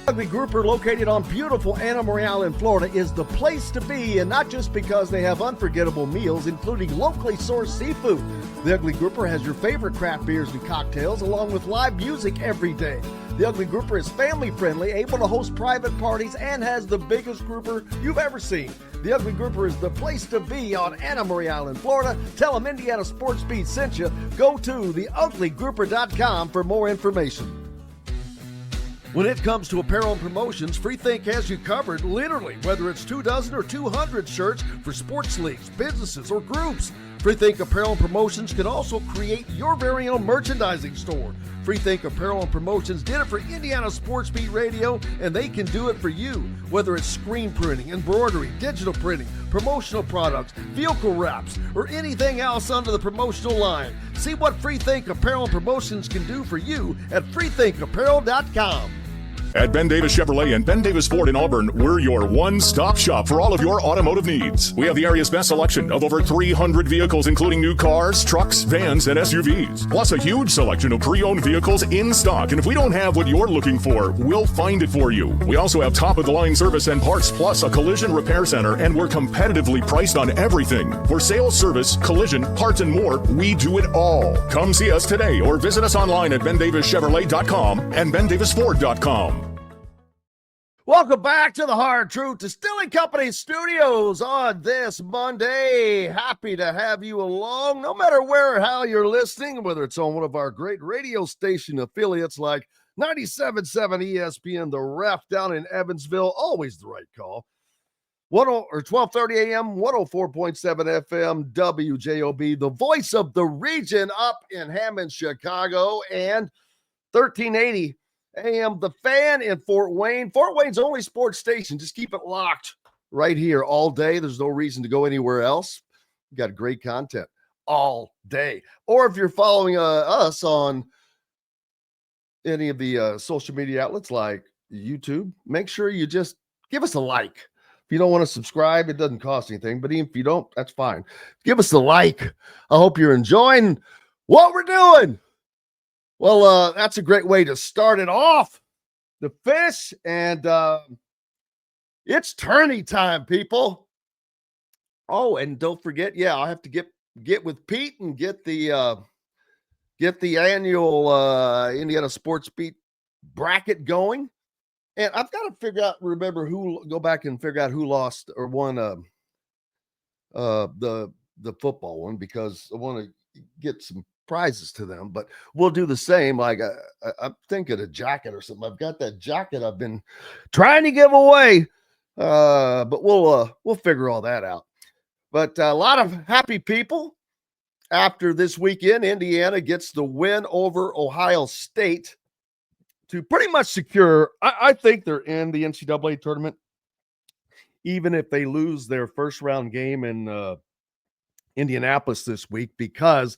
Ugly Grouper, located on beautiful Anna Maria in Florida, is the place to be, and not just because they have unforgettable meals, including locally sourced seafood. The Ugly Grouper has your favorite craft beers and cocktails, along with live music every day. The Ugly Grouper is family-friendly, able to host private parties, and has the biggest grouper you've ever seen. The Ugly Grouper is the place to be on Anna Maria Island, Florida. Tell them Indiana Sports Beat sent you. Go to theuglygrouper.com for more information. When it comes to apparel and promotions, Freethink has you covered, literally, whether it's 24 or 200 shirts for sports leagues, businesses, or groups. Freethink Apparel and Promotions can also create your very own merchandising store. Freethink Apparel and Promotions did it for Indiana Sports Beat Radio, and they can do it for you. Whether it's screen printing, embroidery, digital printing, promotional products, vehicle wraps, or anything else under the promotional line. See what Freethink Apparel and Promotions can do for you at freethinkapparel.com. At Ben Davis Chevrolet and Ben Davis Ford in Auburn, we're your one-stop shop for all of your automotive needs. We have the area's best selection of over 300 vehicles, including new cars, trucks, vans, and SUVs. Plus a huge selection of pre-owned vehicles in stock. And if we don't have what you're looking for, we'll find it for you. We also have top-of-the-line service and parts, plus a collision repair center, and we're competitively priced on everything. For sales, service, collision, parts, and more, we do it all. Come see us today or visit us online at bendavischevrolet.com and bendavisford.com. Welcome back to the Hard Truth Distilling Company Studios on this Monday. Happy to have you along, no matter where or how you're listening, whether it's on one of our great radio station affiliates like 97.7 ESPN, The Ref down in Evansville, always the right call. 12:30 a.m., 104.7 FM, WJOB, the voice of the region up in Hammond, Chicago, and 1380 AM The Fan in Fort Wayne. Fort Wayne's only sports station. Just keep it locked right here all day. There's no reason to go anywhere else. We've got great content all day. Or if you're following us on any of the social media outlets like YouTube, make sure you just give us a like. If you don't want to subscribe, it doesn't cost anything. But even if you don't, that's fine. Give us a like. I hope you're enjoying what we're doing. Well, that's a great way to start it off. The fish, and it's tourney time, people. Oh, and don't forget, I'll have to get with Pete and get the annual Indiana Sports Beat bracket going. And I've got to go back and figure out who lost or won the football one, because I want to get some prizes to them, but we'll do the same. Like I'm thinking a jacket or something. I've got that jacket I've been trying to give away, but we'll figure all that out. But a lot of happy people after this weekend. Indiana gets the win over Ohio State to pretty much secure. I think they're in the NCAA tournament, even if they lose their first round game in Indianapolis this week, because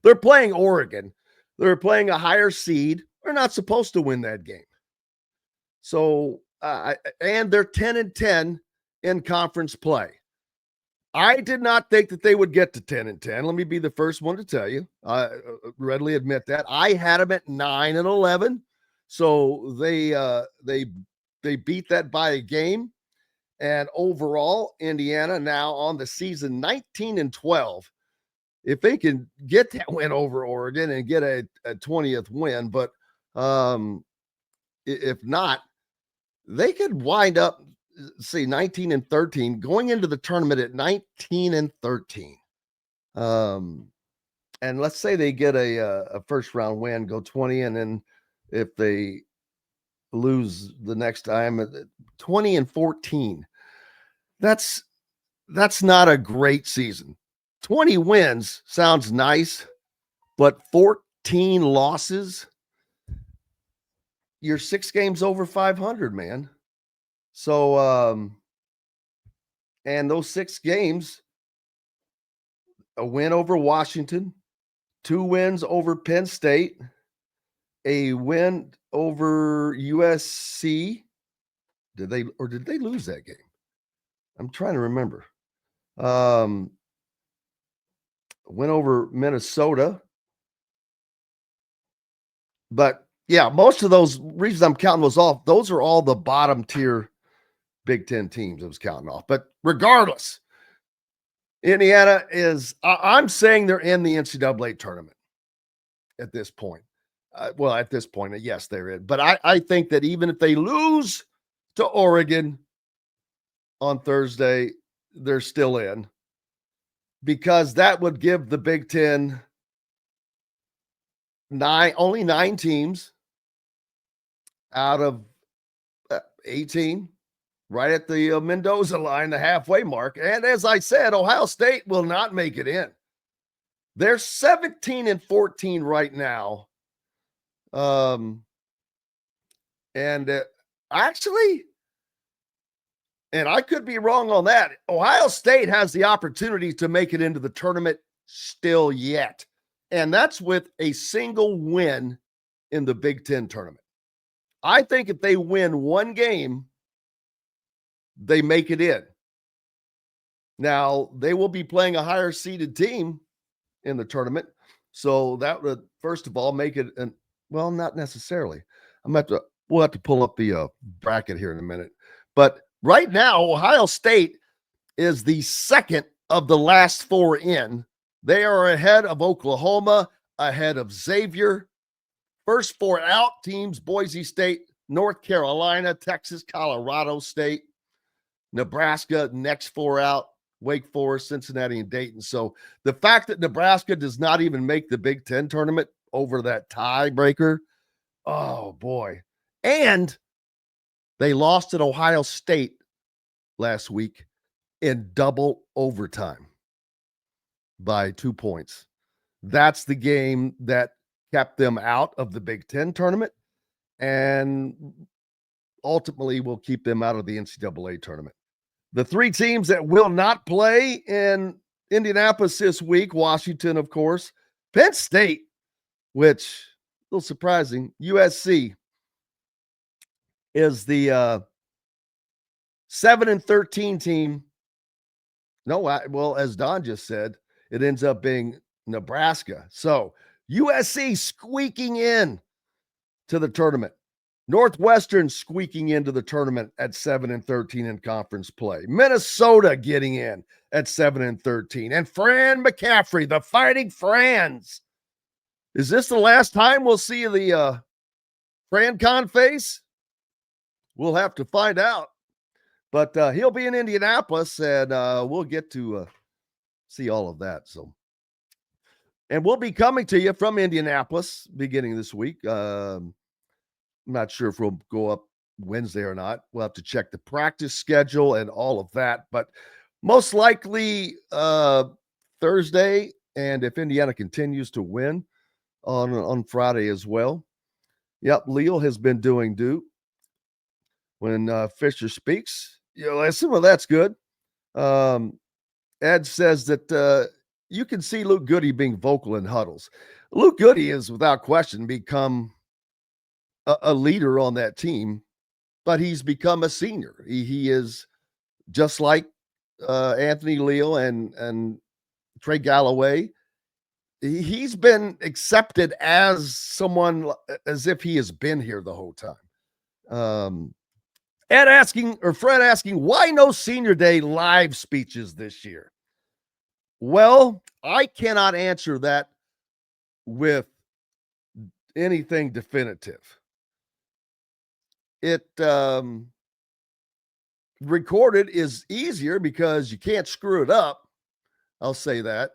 they're playing Oregon. They're playing a higher seed. They're not supposed to win that game. So, and they're 10-10 in conference play. I did not think that they would get to 10-10. Let me be the first one to tell you. I readily admit that. I had them at 9-11. So they beat that by a game. And overall, Indiana now on the season 19-12. If they can get that win over Oregon and get a 20th win, but if not, they could wind up, say, 19-13, going into the tournament at 19-13. And let's say they get a first round win, go 20, and then if they lose the next time, 20-14. That's not a great season. 20 wins sounds nice, but 14 losses, you're 6 games over 500, man. So, and those 6 games, a win over Washington, 2 wins over Penn State, a win over USC. Did they lose that game? I'm trying to remember. Went over Minnesota. But yeah, most of those reasons I'm counting those off, those are all the bottom tier Big Ten teams I was counting off. But regardless, Indiana is, I'm saying they're in the NCAA tournament at this point. Well, at this point, yes, they're in. But I think that even if they lose to Oregon on Thursday, they're still in, because that would give the Big Ten only 9 teams out of 18, right at the Mendoza line, the halfway mark. And as I said, Ohio State will not make it in. They're 17-14 right now. Actually, and I could be wrong on that, Ohio State has the opportunity to make it into the tournament still yet. And that's with a single win in the Big Ten tournament. I think if they win 1 game, they make it in. Now, they will be playing a higher seeded team in the tournament. So that would, first of all, make it well, not necessarily. We'll have to pull up the bracket here in a minute. But right now, Ohio State is the second of the last 4 in. They are ahead of Oklahoma, ahead of Xavier. First 4 out teams, Boise State, North Carolina, Texas, Colorado State, Nebraska, next 4 out, Wake Forest, Cincinnati, and Dayton. So the fact that Nebraska does not even make the Big Ten tournament over that tiebreaker, oh boy. And they lost at Ohio State last week in double overtime by 2 points. That's the game that kept them out of the Big Ten tournament and ultimately will keep them out of the NCAA tournament. The 3 teams that will not play in Indianapolis this week, Washington, of course, Penn State, which a little surprising, USC is the 7-13 team. No, well, as Don just said, it ends up being Nebraska. So USC squeaking in to the tournament. Northwestern squeaking into the tournament at 7-13 in conference play. Minnesota getting in at 7-13. And Fran McCaffrey, the Fighting Frans. Is this the last time we'll see the FranCon face? We'll have to find out. But he'll be in Indianapolis, and we'll get to see all of that. So, and we'll be coming to you from Indianapolis beginning this week. I'm not sure if we'll go up Wednesday or not. We'll have to check the practice schedule and all of that. But most likely Thursday, and if Indiana continues to win on Friday as well. Yep, Leal has been doing due when Fischer speaks. Listen, well, that's good. Ed says that you can see Luke Goody being vocal in huddles. Luke Goody is without question become a leader on that team, but he's become a senior. He is just like Anthony Leal and Trey Galloway. He's been accepted as someone as if he has been here the whole time. Fred asking, why no senior day live speeches this year? Well, I cannot answer that with anything definitive. It recorded is easier because you can't screw it up. I'll say that.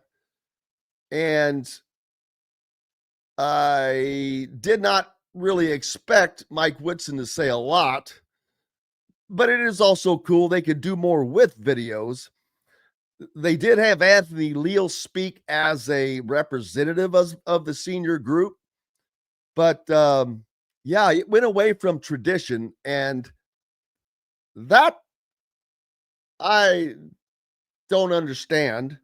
And I did not really expect Mike Whitson to say a lot, but it is also cool. They could do more with videos. They did have Anthony Leal speak as a representative of the senior group, but yeah, it went away from tradition, and that I don't understand.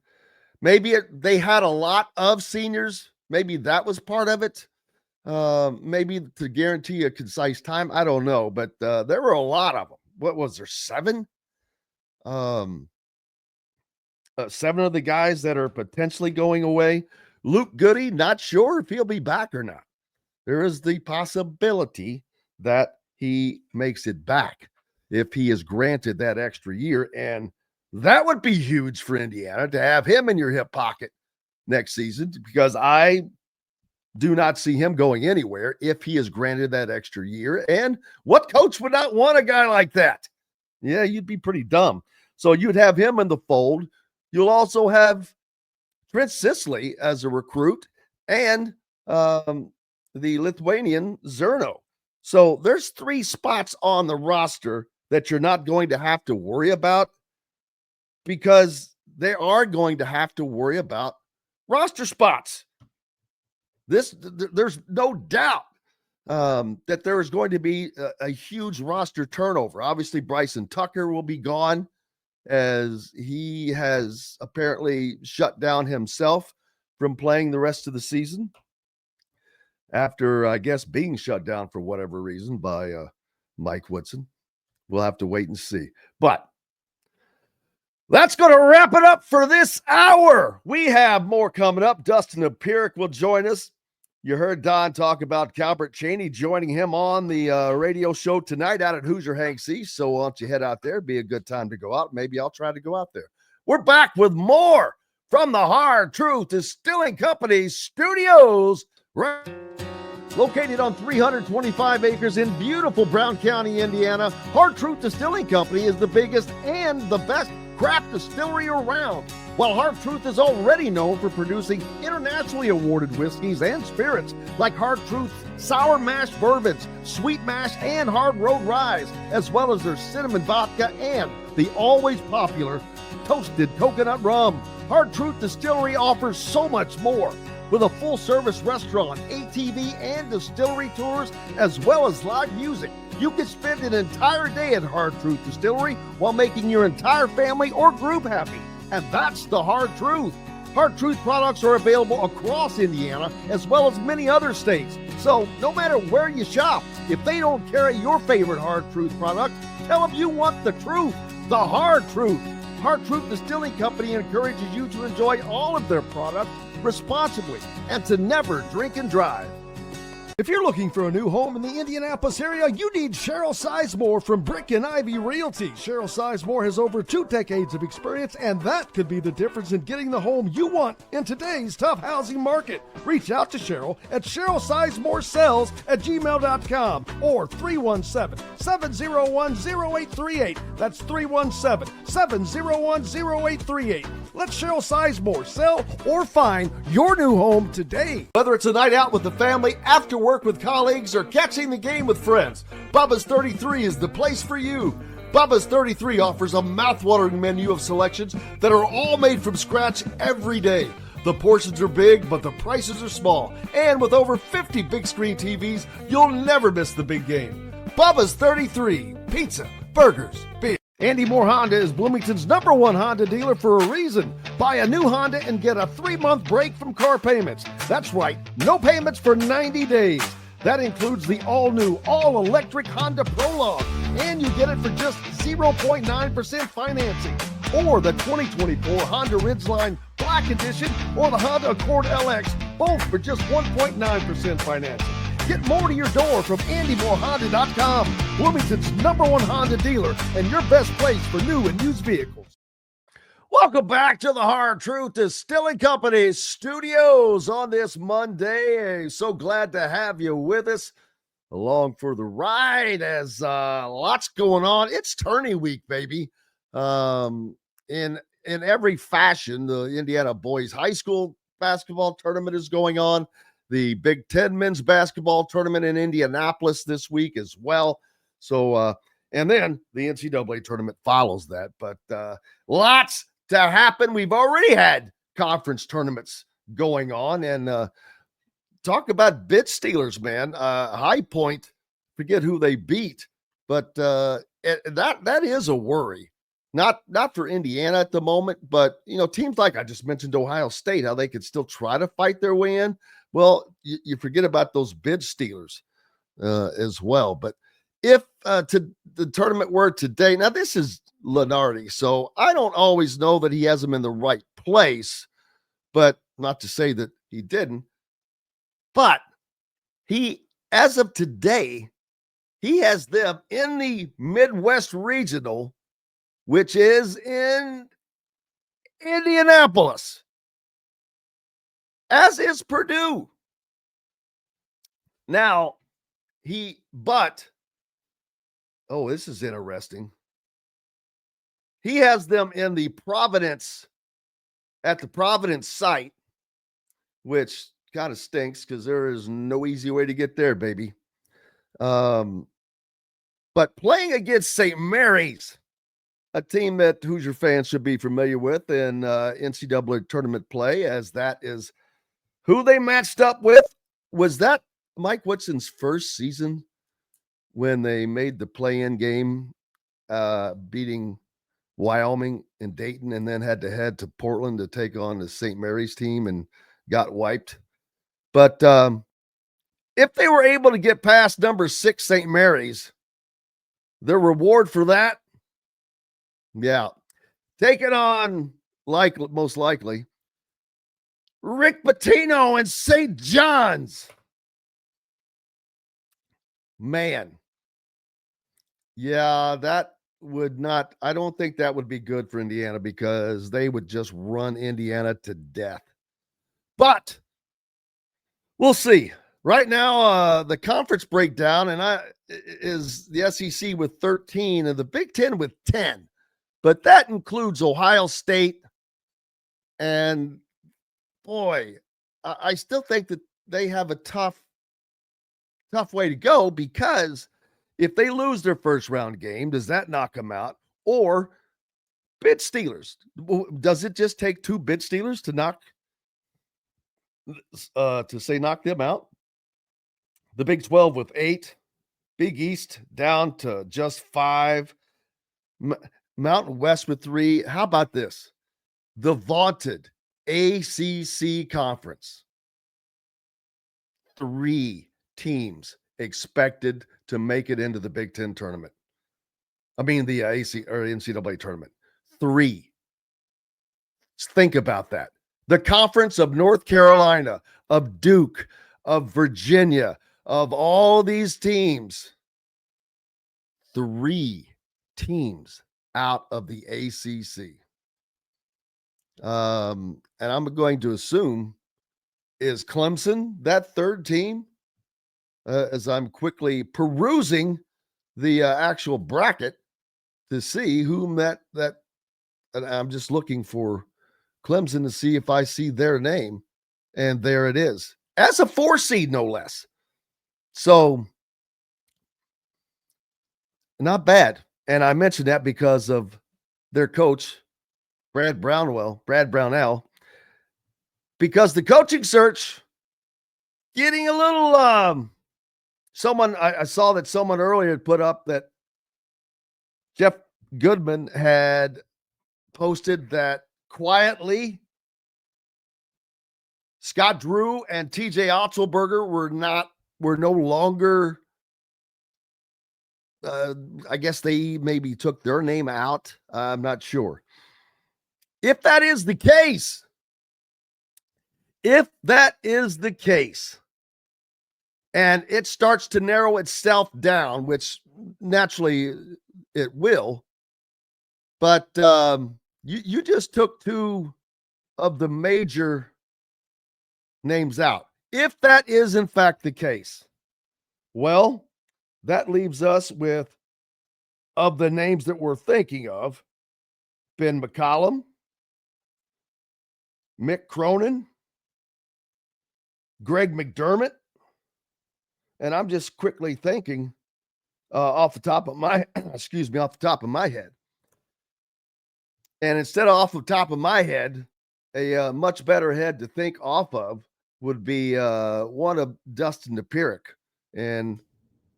Maybe they had a lot of seniors. Maybe that was part of it. Maybe to guarantee a concise time. I don't know, but there were a lot of them. What was there? 7? 7 of the guys that are potentially going away. Luke Goody, not sure if he'll be back or not. There is the possibility that he makes it back if he is granted that extra year. And that would be huge for Indiana to have him in your hip pocket next season, because I do not see him going anywhere if he is granted that extra year. And what coach would not want a guy like that? Yeah, you'd be pretty dumb. So you'd have him in the fold. You'll also have Trent Sisley as a recruit and the Lithuanian Zerno. So there's 3 spots on the roster that you're not going to have to worry about, because they are going to have to worry about roster spots. There's no doubt that there is going to be a huge roster turnover. Obviously, Bryson Tucker will be gone, as he has apparently shut down himself from playing the rest of the season after, I guess, being shut down for whatever reason by Mike Whitson. We'll have to wait and see. But that's going to wrap it up for this hour. We have more coming up. Dustin Dopirak will join us. You heard Don talk about Calbert Cheney joining him on the radio show tonight out at Hoosier Hanks East. So why don't you head out there? Be a good time to go out. Maybe I'll try to go out there. We're back with more from the Hard Truth Distilling Company studios, located on 325 acres in beautiful Brown County, Indiana. Hard Truth Distilling Company is the biggest and the best craft distillery around. While Hard Truth is already known for producing internationally awarded whiskeys and spirits like Hard Truth Sour Mash Bourbons, Sweet Mash, and Hard Road Ryes, as well as their cinnamon vodka and the always popular toasted coconut rum. Hard Truth Distillery offers so much more. With a full-service restaurant, ATV, and distillery tours, as well as live music, you can spend an entire day at Hard Truth Distillery while making your entire family or group happy. And that's the Hard Truth. Hard Truth products are available across Indiana, as well as many other states. So no matter where you shop, if they don't carry your favorite Hard Truth product, tell them you want the truth, the Hard Truth. Hard Truth Distilling Company encourages you to enjoy all of their products responsibly and to never drink and drive. If you're looking for a new home in the Indianapolis area, you need Cheryl Sizemore from Brick and Ivy Realty. Cheryl Sizemore has over 2 decades of experience, and that could be the difference in getting the home you want in today's tough housing market. Reach out to Cheryl at CherylSizemore@gmail.com or 317-701-0838. That's 317-701-0838. Let Cheryl Sizemore sell or find your new home today. Whether it's a night out with the family, after work with colleagues, or catching the game with friends, Bubba's 33 is the place for you. Bubba's 33 offers a mouthwatering menu of selections that are all made from scratch every day. The portions are big, but the prices are small. And with over 50 big screen TVs, you'll never miss the big game. Bubba's 33, pizza, burgers, beer. Andy Moore Honda is Bloomington's #1 Honda dealer for a reason. Buy a new Honda and get a 3-month break from car payments. That's right, no payments for 90 days. That includes the all-new, all-electric Honda Prologue, and you get it for just 0.9% financing. Or the 2024 Honda Ridgeline Black Edition or the Honda Accord LX, both for just 1.9% financing. Get more to your door from AndyMooreHonda.com, Bloomington's #1 Honda dealer and your best place for new and used vehicles. Welcome back to the Hard Truth Distilling Company studios on this Monday. So glad to have you with us along for the ride as lots going on. It's tourney week, baby. In every fashion, the Indiana boys high school basketball tournament is going on. The Big Ten men's basketball tournament in Indianapolis this week as well. So, and then the NCAA tournament follows that. But lots to happen. We've already had conference tournaments going on, and talk about bid stealers, man. High Point, forget who they beat, but that is a worry. Not for Indiana at the moment, but teams like I just mentioned, Ohio State, how they could still try to fight their way in. Well, you forget about those bid stealers as well. But if to the tournament were today, now this is Lenardi, so I don't always know that he has them in the right place, but not to say that he didn't. But he, as of today, he has them in the Midwest Regional, which is in Indianapolis, as is Purdue. Now, this is interesting. He has them in the Providence, at the Providence site, which kind of stinks because there is no easy way to get there, baby. But playing against St. Mary's, a team that Hoosier fans should be familiar with in NCAA tournament play, as that is who they matched up with. Was that Mike Woodson's first season when they made the play-in game, beating Wyoming and Dayton, and then had to head to Portland to take on the St. Mary's team and got wiped? But if they were able to get past number 6 St. Mary's, their reward for that, take it on, most likely, Rick Pitino and St. John's. Man. Yeah, that would not, I don't think that would be good for Indiana, because they would just run Indiana to death. But we'll see. Right now, the conference breakdown is the SEC with 13 and the Big Ten with 10. But that includes Ohio State. And boy, I still think that they have a tough way to go, because if they lose their first round game, does that knock them out? Or bid stealers? Does it just take 2 bid stealers to knock them out? The Big 12 with 8, Big East down to just 5, Mountain West with 3. How about this? The vaunted ACC conference. 3 teams expected to make it into the Big Ten tournament. I mean, the NCAA tournament. 3. Think about that. The conference of North Carolina, of Duke, of Virginia, of all these teams, 3 teams out of the ACC. And I'm going to assume, is Clemson that 3rd team? As I'm quickly perusing the actual bracket to see whom that, and I'm just looking for Clemson to see if I see their name, and there it is, as a 4 seed, no less. So not bad. And I mentioned that because of their coach, Brad Brownell, because the coaching search getting a little, I saw that someone earlier had put up that Jeff Goodman had posted that quietly Scott Drew and TJ Otzelberger were no longer, I guess they maybe took their name out. I'm not sure. If that is the case, and it starts to narrow itself down, which naturally it will. But you just took two of the major names out. If that is in fact the case, well, that leaves us with, of the names that we're thinking of, Ben McCollum, Mick Cronin, Greg McDermott, and I'm just quickly thinking off the top of my head. And instead of off the top of my head, a much better head to think off of would be one of Dustin Dopirak, and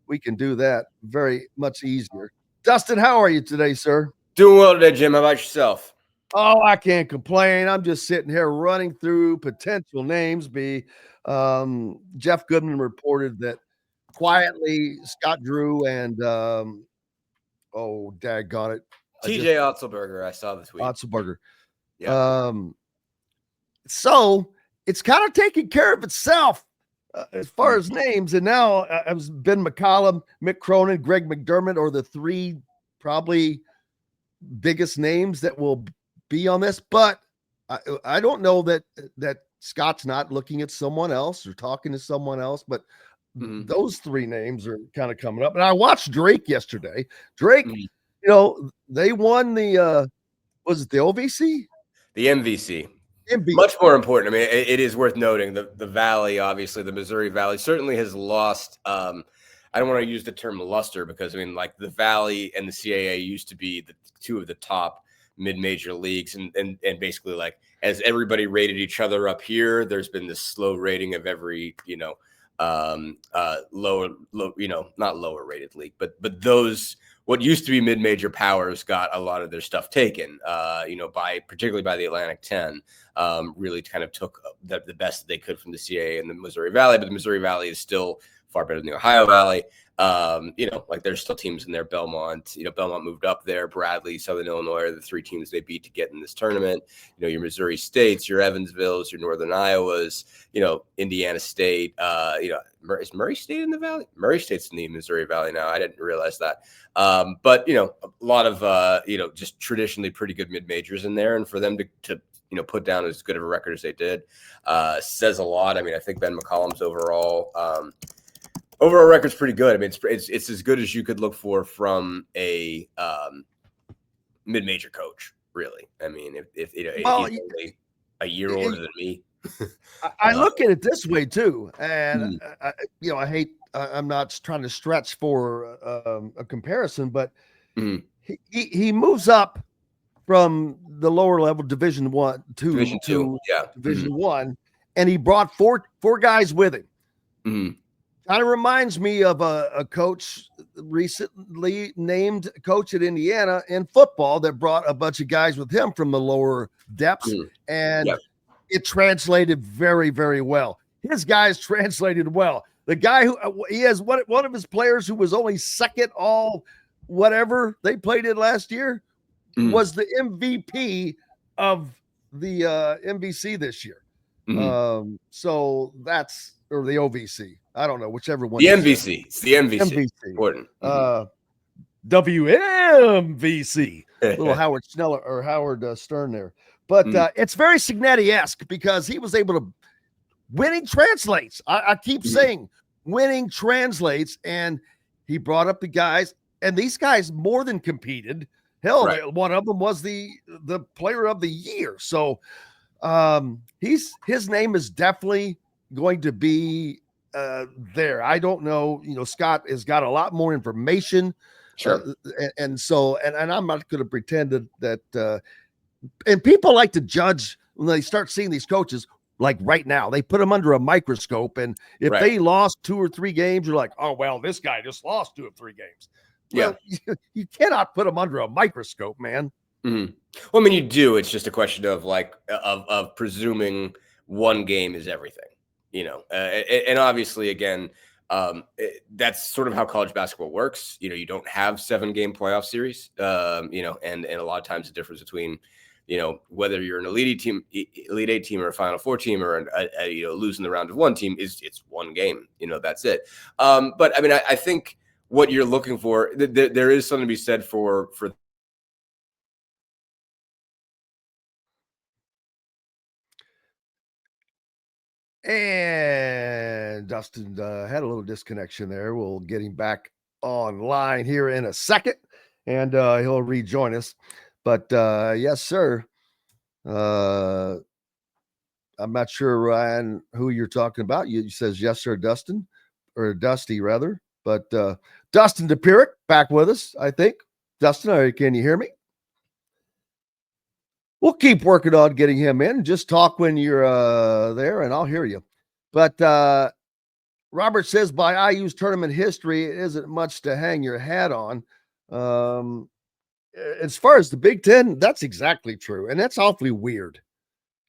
we can do that very much easier. Dustin, how are you today, sir? Doing well today, Jim. How about yourself? Oh, I can't complain. I'm just sitting here running through potential names. Jeff Goodman reported that quietly Scott Drew and daggone it, TJ Otzelberger, I saw this week. Otzelberger. Yeah. So it's kind of taking care of itself as far as names. And now Ben McCollum, Mick Cronin, Greg McDermott are the three probably biggest names that will be on this. But I don't know that Scott's not looking at someone else or talking to someone else, but those three names are kind of coming up. And I watched Drake yesterday. Drake, they won the was it the OVC? The MVC. Much more important. I mean, it is worth noting the Valley, obviously, the Missouri Valley certainly has lost. I don't want to use the term luster because, I mean, like the Valley and the CAA used to be the two of the top mid-major leagues. And basically, like, as everybody rated each other up here, there's been this slow rating of every, not lower rated league, but those what used to be mid-major powers got a lot of their stuff taken, particularly by the Atlantic 10, really kind of took the best that they could from the CAA and the Missouri Valley, but the Missouri Valley is still far better than the Ohio Valley. There's still teams in there. Belmont moved up there. Bradley, Southern Illinois are the three teams they beat to get in this tournament. Your Missouri States, your Evansvilles, your Northern Iowas, Indiana State, is Murray State in the Valley? Murray State's in the Missouri Valley now. I didn't realize that. But a lot of, just traditionally pretty good mid-majors in there. And for them to put down as good of a record as they did says a lot. I mean, I think Ben McCollum's overall record's pretty good. I mean, it's as good as you could look for from a mid-major coach, really. I mean, if he's only a year older than me. I look at it this way too, and I hate. I'm not trying to stretch for a comparison, but he moves up from the lower level Division 1 to Division 1, and he brought four guys with him. Kind of reminds me of a coach recently named coach at Indiana in football that brought a bunch of guys with him from the lower depths, and it translated very, very well. His guys translated well. The guy who he has one of his players who was only second all whatever they played in last year was the MVP of the MVC this year. So that's, or the OVC. I don't know, whichever one. The MVC. It's the MVC. Important. WMVC. Little Howard Schneller or Howard Stern there. But it's very Signetti-esque because he was able to winning translates. I keep saying winning translates, and he brought up the guys, and these guys more than competed. Hell, one of them was the player of the year. So his name is definitely going to be there. I don't know. Scott has got a lot more information. Sure. And I'm not going to pretend that and people like to judge when they start seeing these coaches. Like right now, they put them under a microscope, and if they lost 2 or 3 games, you're like, oh well, this guy just lost 2 or 3 games. Well, you cannot put them under a microscope, man. Well, I mean, you do. It's just a question of of presuming one game is everything, and obviously, again, that's sort of how college basketball works. You don't have 7-game playoff series, and a lot of times the difference between whether you're an Elite Eight team or a Final Four team or losing the round of one team, it's one game. That's it. But I mean, I think what you're looking for, there is something to be said for. And Dustin had a little disconnection there. We'll get him back online here in a second, and he'll rejoin us. But yes, sir. I'm not sure, Ryan, who you're talking about. You says yes, sir, Dustin, or Dusty rather. But Dustin Dopirak back with us, I think. Dustin, can you hear me? We'll keep working on getting him in. Just talk when you're there, and I'll hear you. But Robert says, by IU's tournament history, it isn't much to hang your hat on. As far as the Big Ten, that's exactly true, and that's awfully weird.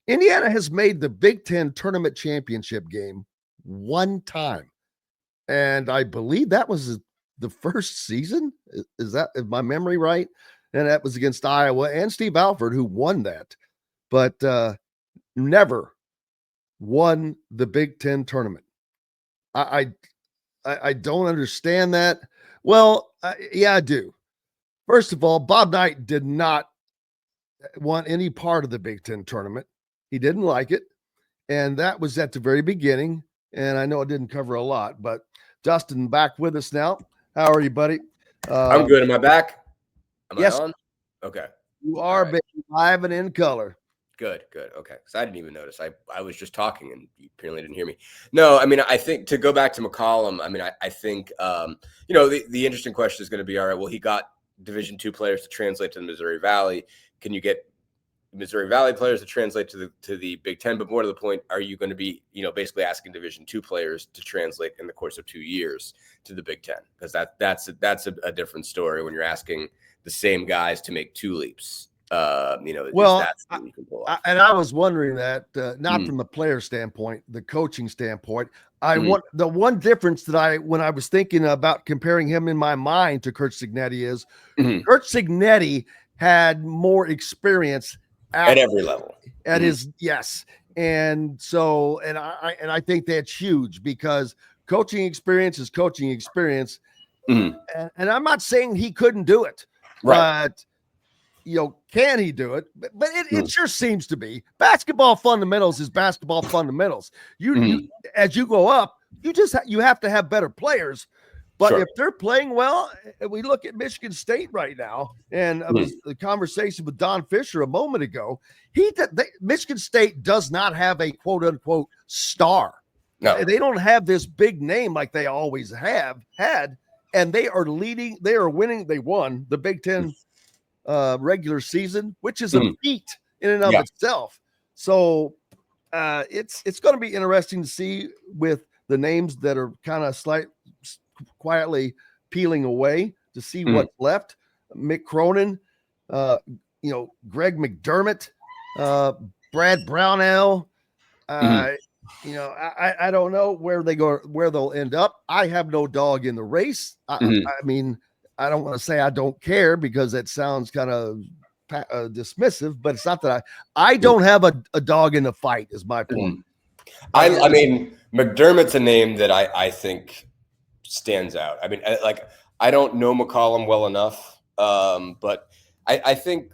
Indiana has made the Big Ten tournament championship game one time, and I believe that was the first season. Is my memory right? And that was against Iowa and Steve Alford, who won that, but never won the Big Ten tournament. I don't understand that. Well, yeah, I do. First of all, Bob Knight did not want any part of the Big Ten tournament. He didn't like it, and that was at the very beginning. And I know it didn't cover a lot, but Dustin back with us now. How are you, buddy? I'm good. Am I back? Am yes. I on? Okay. You are, right. Live and in color. Good. Okay. Because I didn't even notice. I was just talking and you apparently didn't hear me. No, I mean, I think to go back to McCollum, I mean, I think, the interesting question is going to be, all right, well, he got Division II players to translate to the Missouri Valley. Can you get Missouri Valley players to translate to the Big Ten? But more to the point, are you going to be, basically asking Division II players to translate in the course of 2 years to the Big Ten? Because that's a different story when you're asking the same guys to make two leaps. Well, and I was wondering that not from the player standpoint, the coaching standpoint. Want the one difference that when I was thinking about comparing him in my mind to Curt Cignetti is Curt Cignetti had more experience at every level. At his and so I think that's huge because coaching experience is coaching experience, and I'm not saying he couldn't do it, right. But can he do it? But it sure seems to be. Basketball fundamentals is basketball fundamentals. You as you go up, you have to have better players. But if they're playing well, we look at Michigan State right now, and the conversation with Don Fischer a moment ago. Michigan State does not have a quote unquote star. No. They don't have this big name like they always have had, and they are leading. They are winning. They won the Big Ten regular season, which is a feat in and of itself. So it's going to be interesting to see with the names that are kind of quietly peeling away to see what's left. Mick Cronin, Greg McDermott, Brad Brownell. I don't know where they'll end up. I have no dog in the race. I mean, I don't want to say I don't care because that sounds kind of dismissive, but it's not that I don't have a dog in the fight is my point. I mean, McDermott's a name that I think stands out. I mean, I don't know McCollum well enough, but I think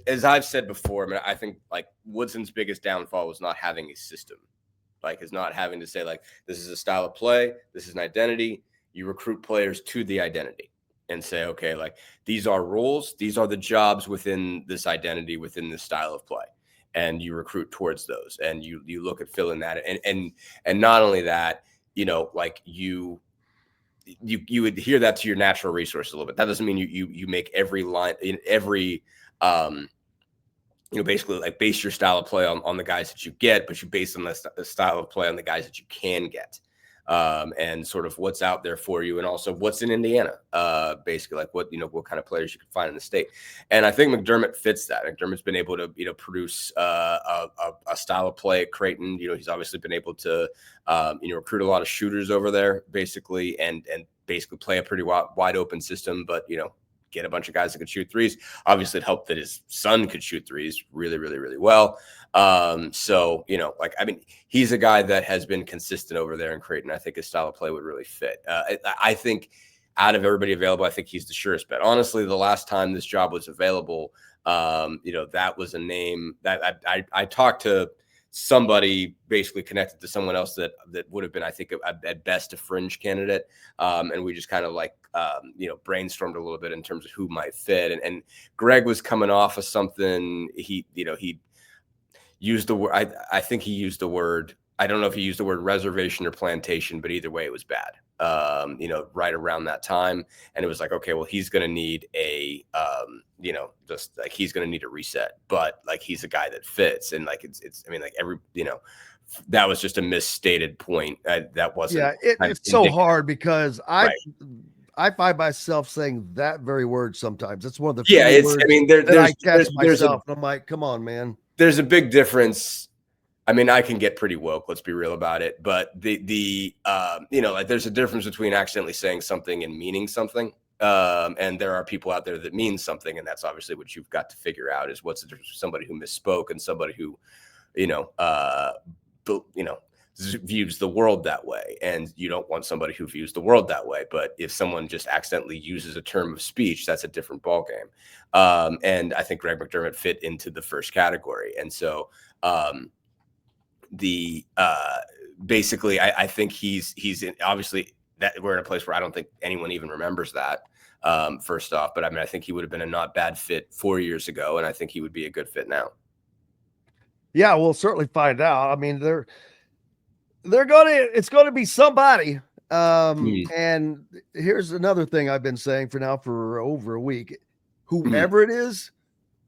as I've said before, I mean, I think Woodson's biggest downfall was not having a system, is not having to say this is a style of play, this is an identity. You recruit players to the identity and say, okay, these are roles, these are the jobs within this identity, within this style of play. And you recruit towards those, and you look at filling that, and not only that, you would adhere that to your natural resources a little bit. That doesn't mean you make every line in every basically base your style of play on the guys that you get, but you base on the style of play on the guys that you can get. And sort of what's out there for you, and also what's in Indiana, basically what kind of players you can find in the state. And I think McDermott fits that. McDermott's been able to produce a style of play at Creighton. He's obviously been able to recruit a lot of shooters over there, basically, and basically play a pretty wide open system. But get a bunch of guys that could shoot threes. Obviously, it helped that his son could shoot threes really, really, really well. So, you know, like, I mean, he's a guy that has been consistent over there in Creighton. I think his style of play would really fit. I think out of everybody available, I think he's the surest bet. Honestly, the last time this job was available, you know, that was a name that I talked to somebody basically connected to someone else that would have been, I think, at best a fringe candidate. And we just kind of like, you know, brainstormed a little bit in terms of who might fit. And Greg was coming off of something. He used the word, I think he used the word, I don't know if he used the word reservation or plantation, but either way it was bad. You know, right around that time. And it was like, okay, well, he's going to need a, you know, just like he's going to need a reset, but like he's a guy that fits. And like, it's, I mean, like you know, that was just a misstated point. That wasn't. Yeah, it's so hard because I find myself saying that very word sometimes. It's one of the few words I mean, I catch myself. And I'm like, come on, man. There's a big difference. I mean, I can get pretty woke, let's be real about it. But the you know, like there's a difference between accidentally saying something and meaning something. And there are people out there that mean something. And that's obviously what you've got to figure out is what's the difference between somebody who misspoke and somebody who, you know, views the world that way. And you don't want somebody who views the world that way. But if someone just accidentally uses a term of speech, that's a different ballgame. And I think Greg McDermott fit into the first category. And so, basically I think he's in, obviously that we're in a place where I don't think anyone even remembers that, first off, but I mean, I think he would have been a not bad fit 4 years ago. And I think he would be a good fit now. Yeah, we'll certainly find out. I mean, it's going to be somebody. And here's another thing I've been saying for over a week, whoever it is,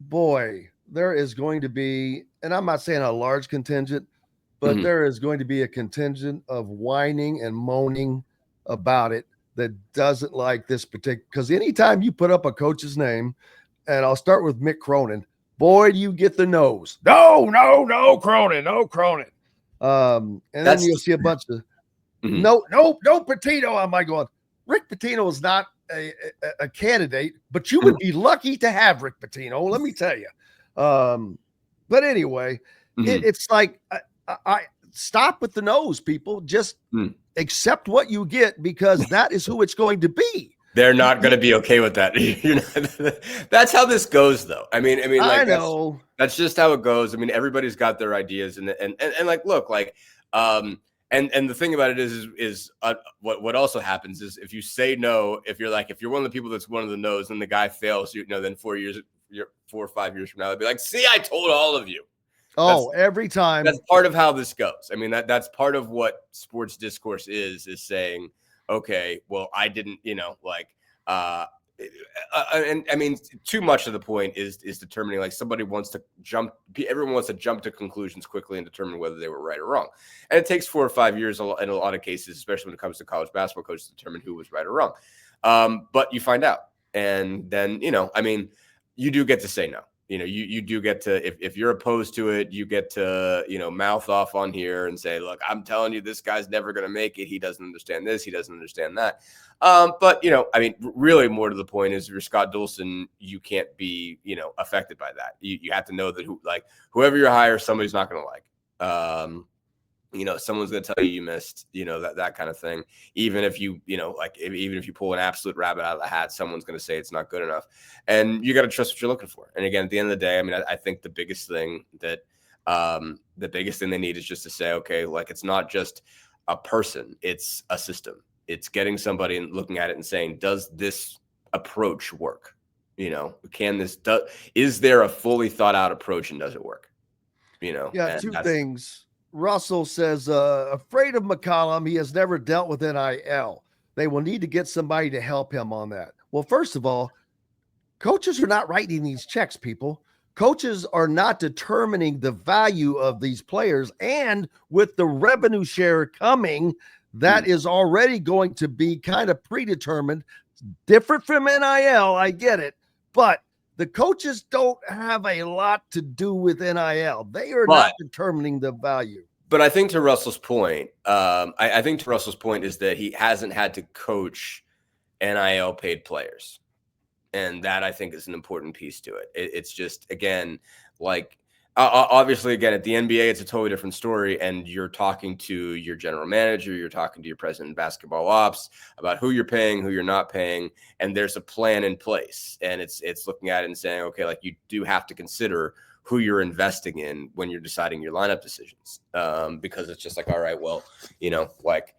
boy, there is going to be, and I'm not saying a large contingent, but there is going to be a contingent of whining and moaning about it that doesn't like this particular, because anytime you put up a coach's name, and I'll start with Mick Cronin, boy, do you get the nose. No, Cronin, no Cronin. And then you'll see a bunch of no Pitino. I'm like going, Rick Pitino is not a candidate, but you would be lucky to have Rick Pitino, let me tell you. But anyway, it's like, I stop with the nose, people. Just accept what you get because that is who it's going to be. They're not going to be okay with that. That's how this goes, though. I mean, like, I know that's just how it goes. I mean, everybody's got their ideas, and like, look, like, and the thing about it is what also happens is if you say no, if you're one of the people that's one of the no's, and the guy fails, you know, then 4 or 5 years from now, they'll be like, see, I told all of you. Every time. That's part of how this goes. I mean, that's part of what sports discourse is saying, okay, well, I didn't, you know, like, and I mean, too much of the point is determining, like, everyone wants to jump to conclusions quickly and determine whether they were right or wrong. And it takes 4 or 5 years in a lot of cases, especially when it comes to college basketball coaches, to determine who was right or wrong. But you find out. And then, you know, I mean, you do get to say no. You know, you do get to, if you're opposed to it, you get to, you know, mouth off on here and say, look, I'm telling you, this guy's never going to make it. He doesn't understand this. He doesn't understand that. But, you know, I mean, really more to the point is if you're Scott Dolson, you can't be, you know, affected by that. You have to know that whoever you hire, somebody's not going to like. You know, someone's going to tell you missed, you know, that kind of thing. Even if you, you know, like, even if you pull an absolute rabbit out of the hat, someone's going to say it's not good enough. And you got to trust what you're looking for. And again, at the end of the day, I mean, I think the biggest thing they need is just to say, okay, like, it's not just a person, it's a system. It's getting somebody and looking at it and saying, does this approach work? You know, is there a fully thought out approach and does it work? You know? Yeah, two things. Russell says, afraid of McCollum. He has never dealt with NIL. They will need to get somebody to help him on that. Well, first of all, coaches are not writing these checks, people. Coaches are not determining the value of these players. And with the revenue share coming, that is already going to be kind of predetermined. Different from NIL, I get it. But the coaches don't have a lot to do with NIL. They are not determining the value. But I think to Russell's point, I think to Russell's point is that he hasn't had to coach NIL paid players. And that, I think, is an important piece to it. It's just, again, like, obviously, again, at the NBA, it's a totally different story. And you're talking to your general manager, you're talking to your president of basketball ops about who you're paying, who you're not paying. And there's a plan in place. And it's looking at it and saying, okay, like, you do have to consider who you're investing in when you're deciding your lineup decisions. Because it's just like, all right, well, like,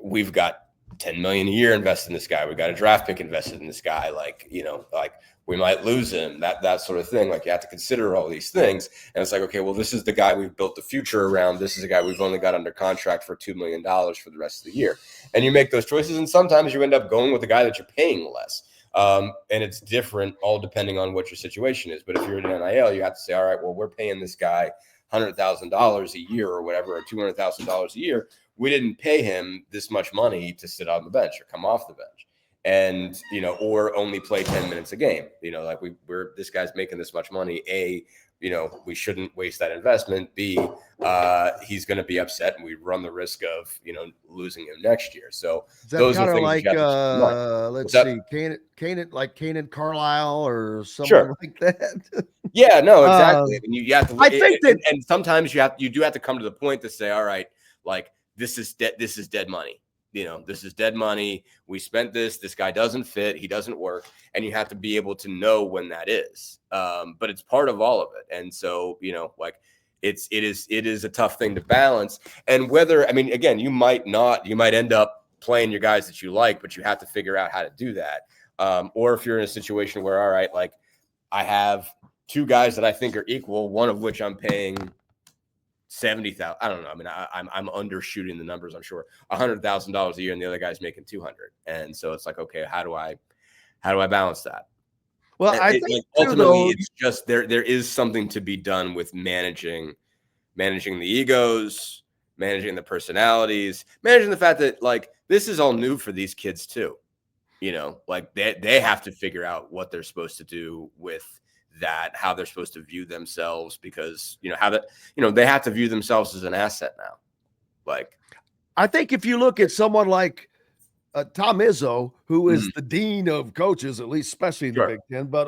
we've got $10 million a year invested in this guy. We got a draft pick invested in this guy. Like, like, we might lose him, that sort of thing. Like, you have to consider all these things. And it's like, okay, well, this is the guy we've built the future around. This is a guy we've only got under contract for $2 million for the rest of the year. And you make those choices. And sometimes you end up going with the guy that you're paying less. And it's different all depending on what your situation is. But if you're at an NIL, you have to say, all right, well, we're paying this guy $100,000 a year or whatever, or $200,000 a year. We didn't pay him this much money to sit on the bench or come off the bench, and or only play 10 minutes a game. Like, we're this guy's making this much money. A, we shouldn't waste that investment. B, he's going to be upset, and we run the risk of losing him next year. So those are things like let's see, Kanan Carlisle or someone like that. Yeah, no, exactly. And you have to. I think that, and sometimes you do have to come to the point to say, all right, like, this is dead money. This is dead money. We spent this. This guy doesn't fit. He doesn't work. And you have to be able to know when that is. But it's part of all of it. And so, like, it is a tough thing to balance. And whether, I mean, again, you might end up playing your guys that you like, but you have to figure out how to do that. Or if you're in a situation where, all right, like, I have two guys that I think are equal, one of which I'm paying $70,000. I don't know. I mean, I'm undershooting the numbers. I'm sure $100,000 a year, and the other guy's making 200. And so it's like, okay, how do I balance that? Well, I think like, ultimately it's just there is something to be done with managing the egos, managing the personalities, managing the fact that, like, this is all new for these kids too. Like, they have to figure out what they're supposed to do with that, how they're supposed to view themselves, because they have to view themselves as an asset now. Like, I think if you look at someone like Tom Izzo, who is the dean of coaches, at least especially in the Big Ten, but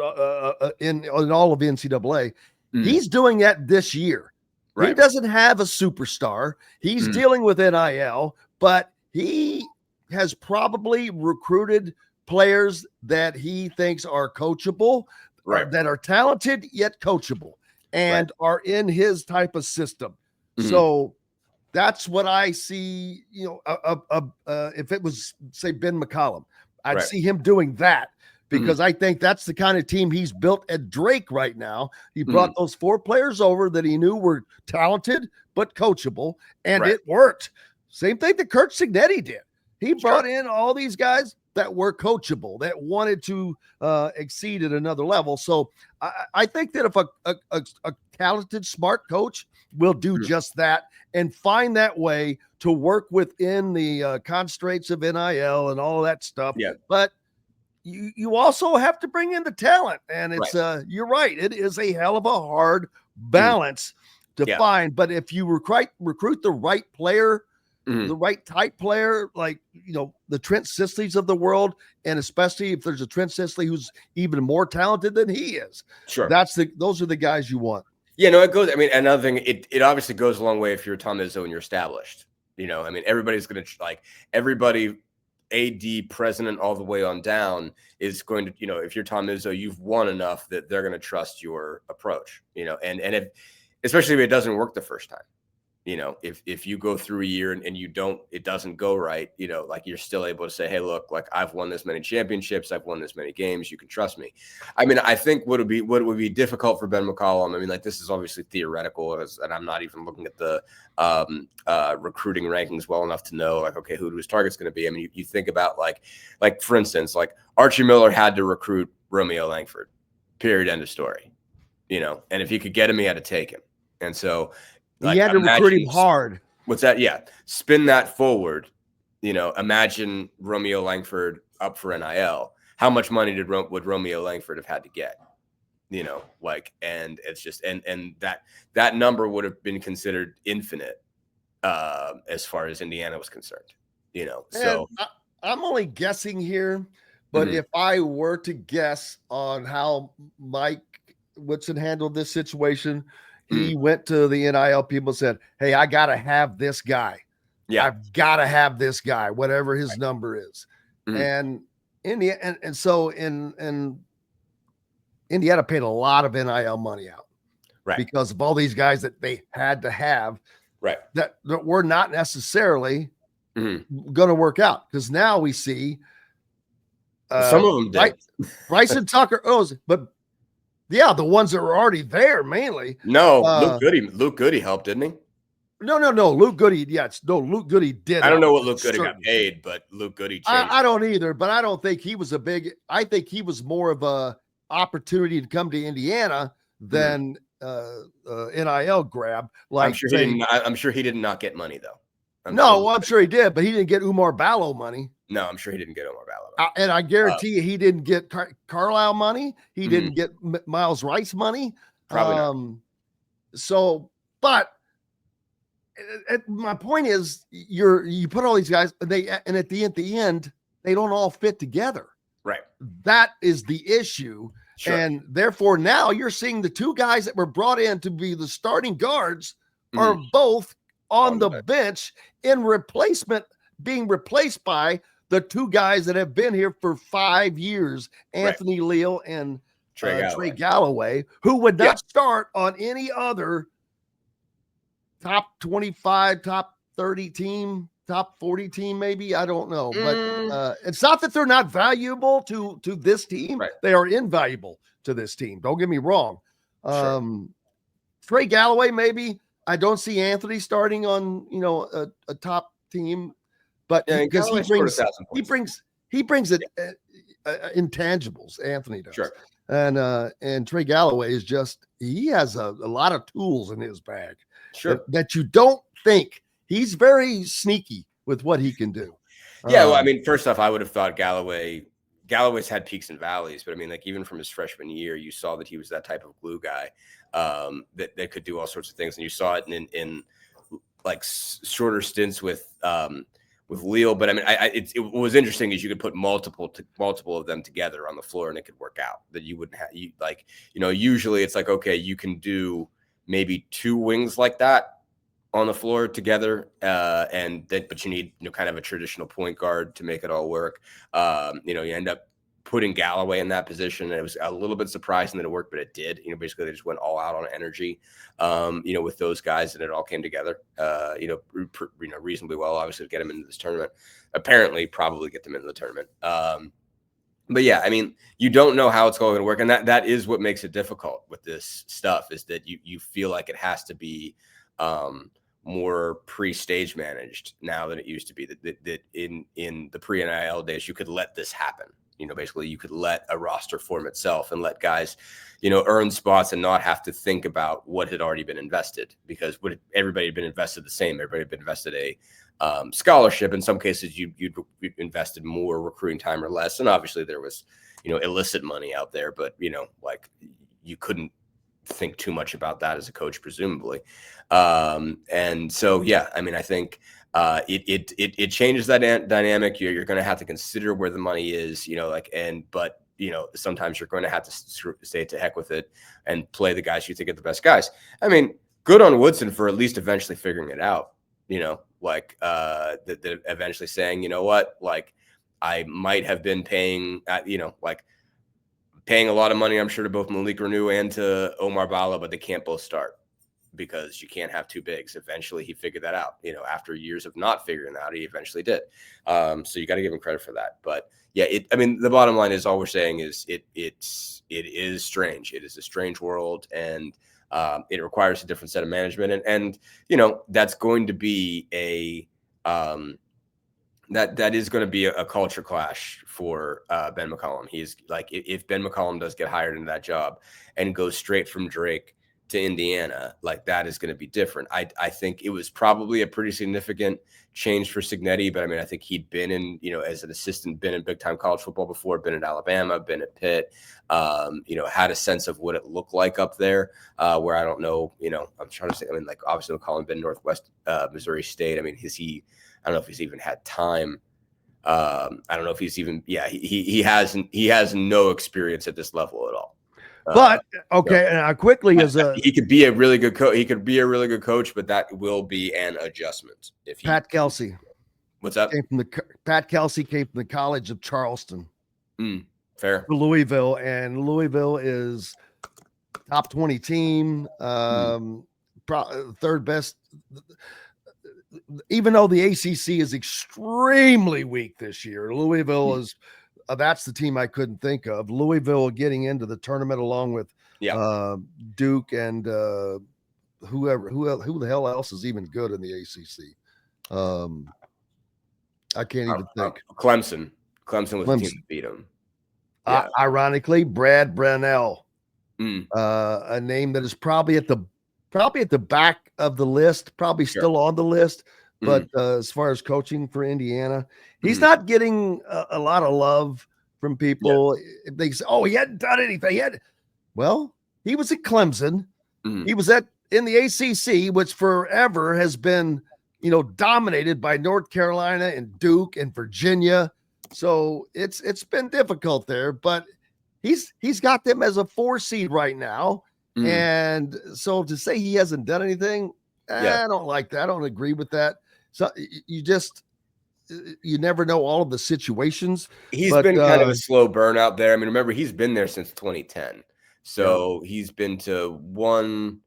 in all of NCAA, he's doing that this year. Right. He doesn't have a superstar. He's dealing with NIL, but he has probably recruited players that he thinks are coachable, that are talented yet coachable, and are in his type of system. So that's what I see. If it was, say, Ben McCollum, I'd see him doing that, because I think that's the kind of team he's built at Drake right now. He brought those 4 players over that he knew were talented but coachable, and it worked. Same thing that Kurt Signetti did. He brought in all these guys that were coachable, that wanted to exceed at another level. So I think that if a talented, smart coach will do just that and find that way to work within the constraints of NIL and all of that stuff. Yeah. But you also have to bring in the talent. And it's you're right. It is a hell of a hard balance to find. But if you recruit the right player, the right type player, like, the Trent Sisleys of the world, and especially if there's a Trent Sisley who's even more talented than he is. Sure. Those are the guys you want. Yeah, no, it goes. I mean, another thing, it obviously goes a long way if you're Tom Izzo and you're established. I mean, everybody's going to, like, everybody, AD, president, all the way on down is going to, if you're Tom Izzo, you've won enough that they're going to trust your approach, and if, especially if it doesn't work the first time. If you go through a year and it doesn't go right, like, you're still able to say, hey, look, like, I've won this many championships, I've won this many games, you can trust me. I mean, I think what would be difficult for Ben McCollum, I mean, like, this is obviously theoretical, and I'm not even looking at the recruiting rankings well enough to know, like, okay, who his target's going to be. I mean, you think about, like, for instance, like, Archie Miller had to recruit Romeo Langford, period, end of story, and if he could get him, he had to take him. And so, he had to recruit him hard. What's that? Yeah. Spin that forward. Imagine Romeo Langford up for NIL. How much money would Romeo Langford have had to get? And it's just, and that number would have been considered infinite as far as Indiana was concerned. So I'm only guessing here, But if I were to guess on how Mike Woodson handled this situation, he went to the NIL people and said, "Hey, I got to have this guy. Yeah. I've got to have this guy, whatever his number is." And so Indiana paid a lot of NIL money out, right? Because of all these guys that they had to have, right? That were not necessarily going to work out. Because now we see some of them did. Bryson Tucker, but yeah, the ones that were already there mainly. No, Luke Goody helped, didn't he? No. Luke Goody, Luke Goody did. I don't know what Luke Goody got paid, but Luke Goody changed. I don't either, but I don't think he was I think he was more of a opportunity to come to Indiana than NIL grab. Like I'm sure he did not get money though. I'm sure he did, but he didn't get Umar Ballo money. No, I'm sure he didn't get Umar Ballo. And I guarantee you, he didn't get Carlisle money. He didn't get Miles Rice money. Probably not. So, but my point is, you put all these guys, and at the end, they don't all fit together. Right. That is the issue. Sure. And therefore, now you're seeing the two guys that were brought in to be the starting guards are both on the bench being replaced by the two guys that have been here for 5 years, Anthony Leal and Trey Galloway, who would not start on any other top 25, top 30 team, top 40 team, maybe. I don't know. But it's not that they're not valuable to this team. Right. They are invaluable to this team. Don't get me wrong. Trey Galloway, maybe. I don't see Anthony starting on, a top team, but because he brings it intangibles. Anthony does. Sure. And Trey Galloway is he has a lot of tools in his bag. Sure. That you don't think. He's very sneaky with what he can do. Yeah. Well, I mean, first off, I would have thought Galloway's had peaks and valleys, but I mean, like even from his freshman year, you saw that he was that type of glue guy that could do all sorts of things. And you saw it in like shorter stints with Leal. But I mean, it was interesting is you could put multiple of them together on the floor and it could work out. That you wouldn't have usually it's like, okay, you can do maybe two wings like that on the floor together, but you need kind of a traditional point guard to make it all work. You end up putting Galloway in that position, and it was a little bit surprising that it worked, but it did. Basically they just went all out on energy, with those guys, and it all came together. Reasonably well, obviously, to get them into this tournament. Apparently, probably get them into the tournament. But yeah, I mean, you don't know how it's going to work, and that is what makes it difficult with this stuff. Is that you feel like it has to be more pre-stage managed now than it used to be. That in the pre-NIL days, you could let this happen. Basically, you could let a roster form itself and let guys, earn spots and not have to think about what had already been invested, because everybody had been invested the same. Everybody had been invested a scholarship. In some cases, you'd invested more recruiting time or less. And obviously there was, illicit money out there, but, like you couldn't think too much about that as a coach, presumably. And so, yeah, I mean, I think it changes that dynamic. You're going to have to consider where the money is, but sometimes you're going to have to say to heck with it and play the guys you think are the best guys. I mean, good on Woodson for at least eventually figuring it out, that eventually saying, like I might have been paying, paying a lot of money, I'm sure, to both Malik Renew and to Omar Bala, but they can't both start because you can't have two bigs. Eventually he figured that out, after years of not figuring that out, he eventually did. So you got to give him credit for that. But yeah, the bottom line is all we're saying is it is strange. It is a strange world, and it requires a different set of management. And that's going to be that is going to be a culture clash for Ben McCollum. He's like, if Ben McCollum does get hired into that job and goes straight from Drake to Indiana, like that is going to be different. I think it was probably a pretty significant change for Cignetti, but I mean, I think he'd been in, as an assistant, been in big time college football before, been at Alabama, been at Pitt, had a sense of what it looked like up there, where I don't know, I'm trying to say, I mean, like obviously McCollum been Northwest Missouri State. I mean, I don't know if he's even had time I don't know if he's even. Yeah, he has no experience at this level at all. But okay, and quickly he could be a really good coach. He could be a really good coach, but that will be an adjustment. If Pat Kelsey, what's up? Pat Kelsey came from the College of Charleston, fair, for Louisville, and Louisville is top 20 team, third best. Even though the ACC is extremely weak this year, Louisville is. That's the team I couldn't think of. Louisville getting into the tournament along with Duke and who the hell else is even good in the ACC. I can't even think. Clemson was the team that beat them. Ironically, Brad Brownell, a name that is probably at the back of the list, probably still on the list. But as far as coaching for Indiana, he's not getting a lot of love from people. Yeah. They say, "Oh, he hadn't done anything." Well, he was at Clemson. He was in the ACC, which forever has been, dominated by North Carolina and Duke and Virginia. So it's been difficult there, but he's got them as a 4 seed right now. And so to say he hasn't done anything, I don't like that. I don't agree with that. So you never know all of the situations. He's been kind of a slow burnout there. I mean, remember, he's been there since 2010. So he's been to 1,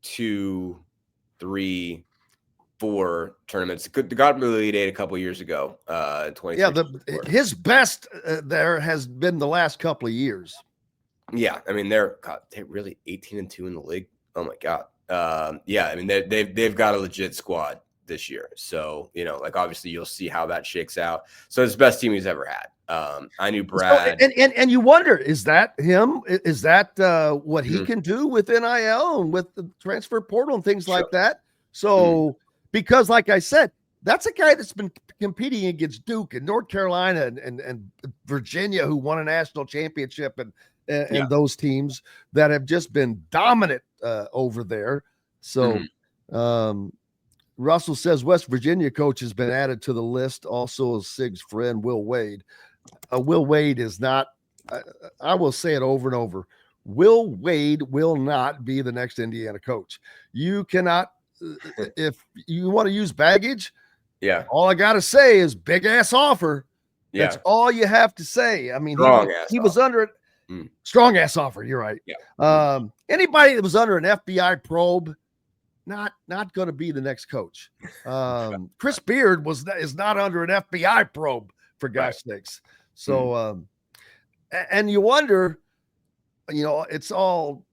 2, 3, 4 tournaments. Got to the Elite Eight a couple of years ago. 20. His best there has been the last couple of years. Yeah, I mean, they're really 18-2 in the league. Oh my God. I mean, they've got a legit squad this year. So, obviously you'll see how that shakes out. So it's the best team he's ever had. I knew Brad. So, and you wonder, is that him? Is that what he can do with NIL and with the transfer portal and things like that? So, because like I said, that's a guy that's been competing against Duke and North Carolina and Virginia, who won a national championship and those teams that have just been dominant over there. So, Russell says West Virginia coach has been added to the list. Also, is Sig's friend Will Wade. Will Wade is not. I will say it over and over. Will Wade will not be the next Indiana coach. You cannot. If you want to use baggage, all I got to say is big ass offer. That's all you have to say. I mean, he was under it. Strong ass offer. You're right. Yeah. Anybody that was under an FBI probe, not going to be the next coach. Chris Beard is not under an FBI probe, for gosh sakes. So, and you wonder, it's all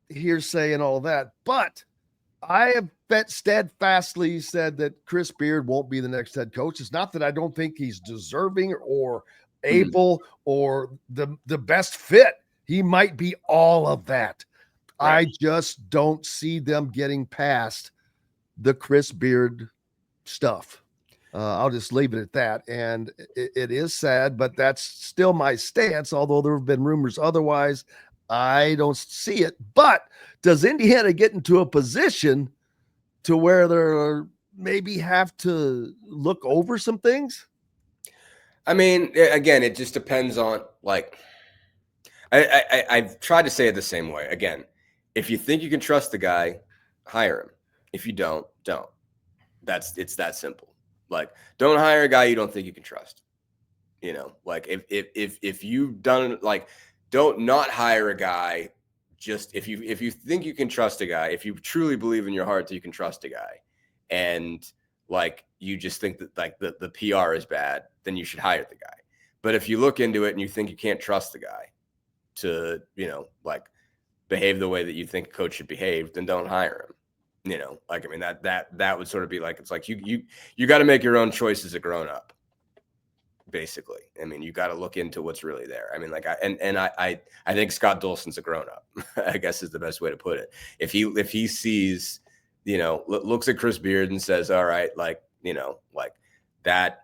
hearsay and all that, but I have steadfastly said that Chris Beard won't be the next head coach. It's not that I don't think he's deserving or able or the best fit. He might be all of that. I just don't see them getting past the Chris Beard stuff. I'll just leave it at that. And it is sad, but that's still my stance. Although there have been rumors otherwise, I don't see it. But does Indiana get into a position to where they're maybe have to look over some things? I mean, again, it just depends on I've tried to say it the same way. Again, if you think you can trust the guy, hire him. If you don't. It's that simple. Don't hire a guy you don't think you can trust. If you've done don't not hire a guy. Just if you think you can trust a guy, if you truly believe in your heart that you can trust a guy, and you just think that the PR is bad, then you should hire the guy. But if you look into it and you think you can't trust the guy to behave the way that you think a coach should behave, then don't hire him. I mean, that would sort of be it's you got to make your own choice as a grown up, basically. I mean, you got to look into what's really there. I mean, I think Scott Dolson's a grown up, I guess is the best way to put it. If he sees, looks at Chris Beard and says, all right, that,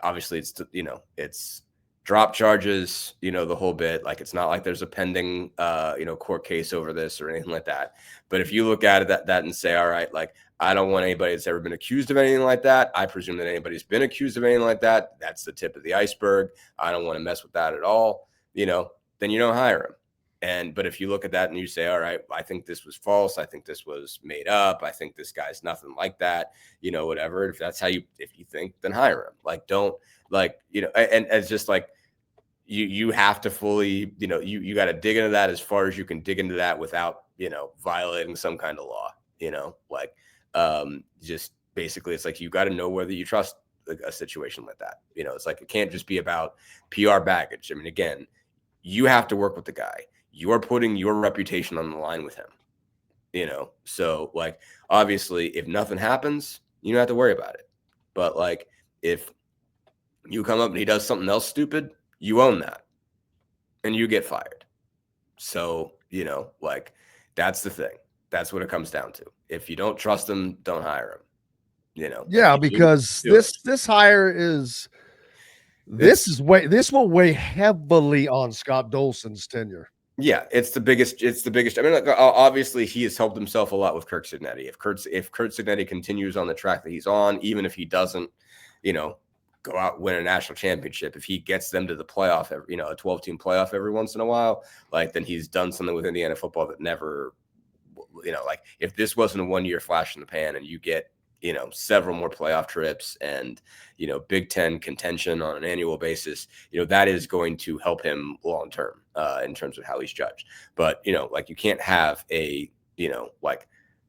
obviously it's drop charges, the whole bit. It's not like there's a pending, court case over this or anything like that. But if you look at it that and say, all right, I don't want anybody that's ever been accused of anything like that. I presume that anybody's been accused of anything like that, that's the tip of the iceberg. I don't want to mess with that at all. Then you don't hire him. But if you look at that and you say, all right, I think this was false, I think this was made up, I think this guy's nothing like that, whatever. If that's if you think, then hire him. Don't and it's just you have to fully, you got to dig into that as far as you can dig into that without, violating some kind of law, just basically it's you got to know whether you trust a situation like that. It's it can't just be about PR baggage. I mean, again, you have to work with the guy. You are putting your reputation on the line with him, So obviously if nothing happens, you don't have to worry about it. But if you come up and he does something else stupid, you own that and you get fired. So, that's the thing. That's what it comes down to. If you don't trust him, don't hire him. Yeah, because this hire is this will weigh heavily on Scott Dolson's tenure. Yeah, it's the biggest. I mean, obviously he has helped himself a lot with Kirk Cignetti. If Kurt Cignetti continues on the track that he's on, even if he doesn't, go out and win a national championship, if he gets them to the playoff, a 12-team playoff every once in a while, then he's done something with Indiana football that never, if this wasn't a 1-year flash in the pan and you get, several more playoff trips and, Big Ten contention on an annual basis, that is going to help him long-term in terms of how he's judged. But, you can't have a,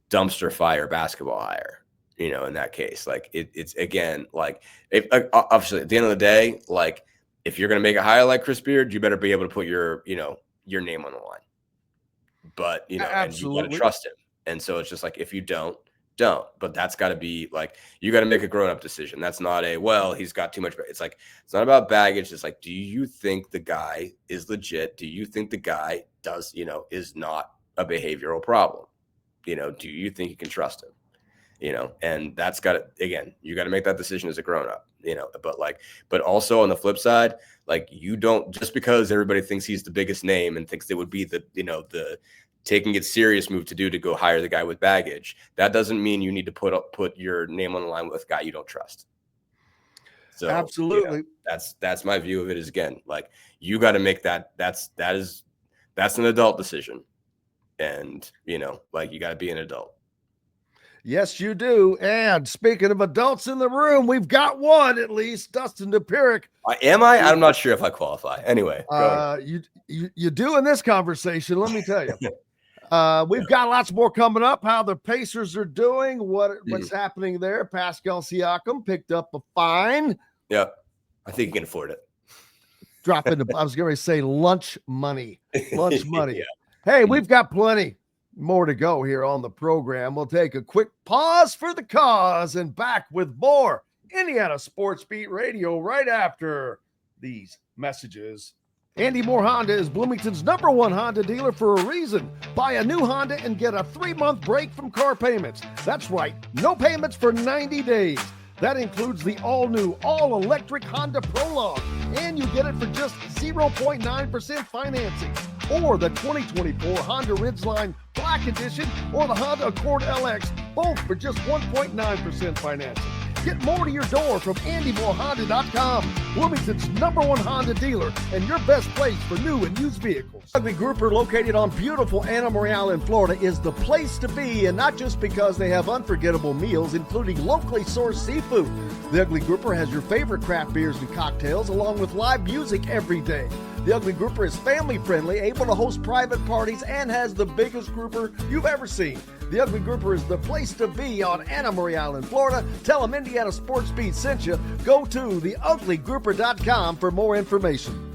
dumpster fire basketball hire, in that case. It's again, if obviously at the end of the day, if you're going to make a hire like Chris Beard, you better be able to put your name on the line. But, and you got to trust him. And so it's just if you don't. But that's got to be you got to make a grown-up decision. That's not he's got too much. It's it's not about baggage. It's do you think the guy is legit? Do you think the guy does, is not a behavioral problem? Do you think you can trust him? And that's got to, again, you got to make that decision as a grown-up, but also on the flip side, you don't, just because everybody thinks he's the biggest name and thinks it would be the taking it serious move to go hire the guy with baggage, that doesn't mean you need to put your name on the line with a guy you don't trust. So absolutely, that's my view of it. Is again, you got to make that's an adult decision, and you got to be an adult. Yes, you do. And speaking of adults in the room, we've got one at least, Dustin Dopirak. Am I? I'm not sure if I qualify. Anyway, you do in this conversation. Let me tell you. We've got lots more coming up. How the Pacers are doing, what's happening there. Pascal Siakam picked up a fine. Yeah, I think you can afford it. Drop into, I was going to say lunch money. Lunch money. Yeah. Hey, we've got plenty more to go here on the program. We'll take a quick pause for the cause and back with more Indiana Sports Beat Radio right after these messages. Andy Moore Honda is Bloomington's #1 Honda dealer for a reason. Buy a new Honda and get a 3-month break from car payments. That's right, no payments for 90 days. That includes the all-new, all-electric Honda Prologue, and you get it for just 0.9% financing. Or the 2024 Honda Ridgeline Black Edition or the Honda Accord LX, both for just 1.9% financing. Get more to your door from AndyMooreHonda.com, Bloomington's #1 Honda dealer and your best place for new and used vehicles. Ugly Grouper, located on beautiful Anna Maria in Florida, is the place to be, and not just because they have unforgettable meals, including locally sourced seafood. The Ugly Grouper has your favorite craft beers and cocktails, along with live music every day. The Ugly Grouper is family-friendly, able to host private parties, and has the biggest grouper you've ever seen. The Ugly Grouper is the place to be on Anna Maria Island, Florida. Tell them Indiana Sports Beat sent you. Go to theuglygrouper.com for more information.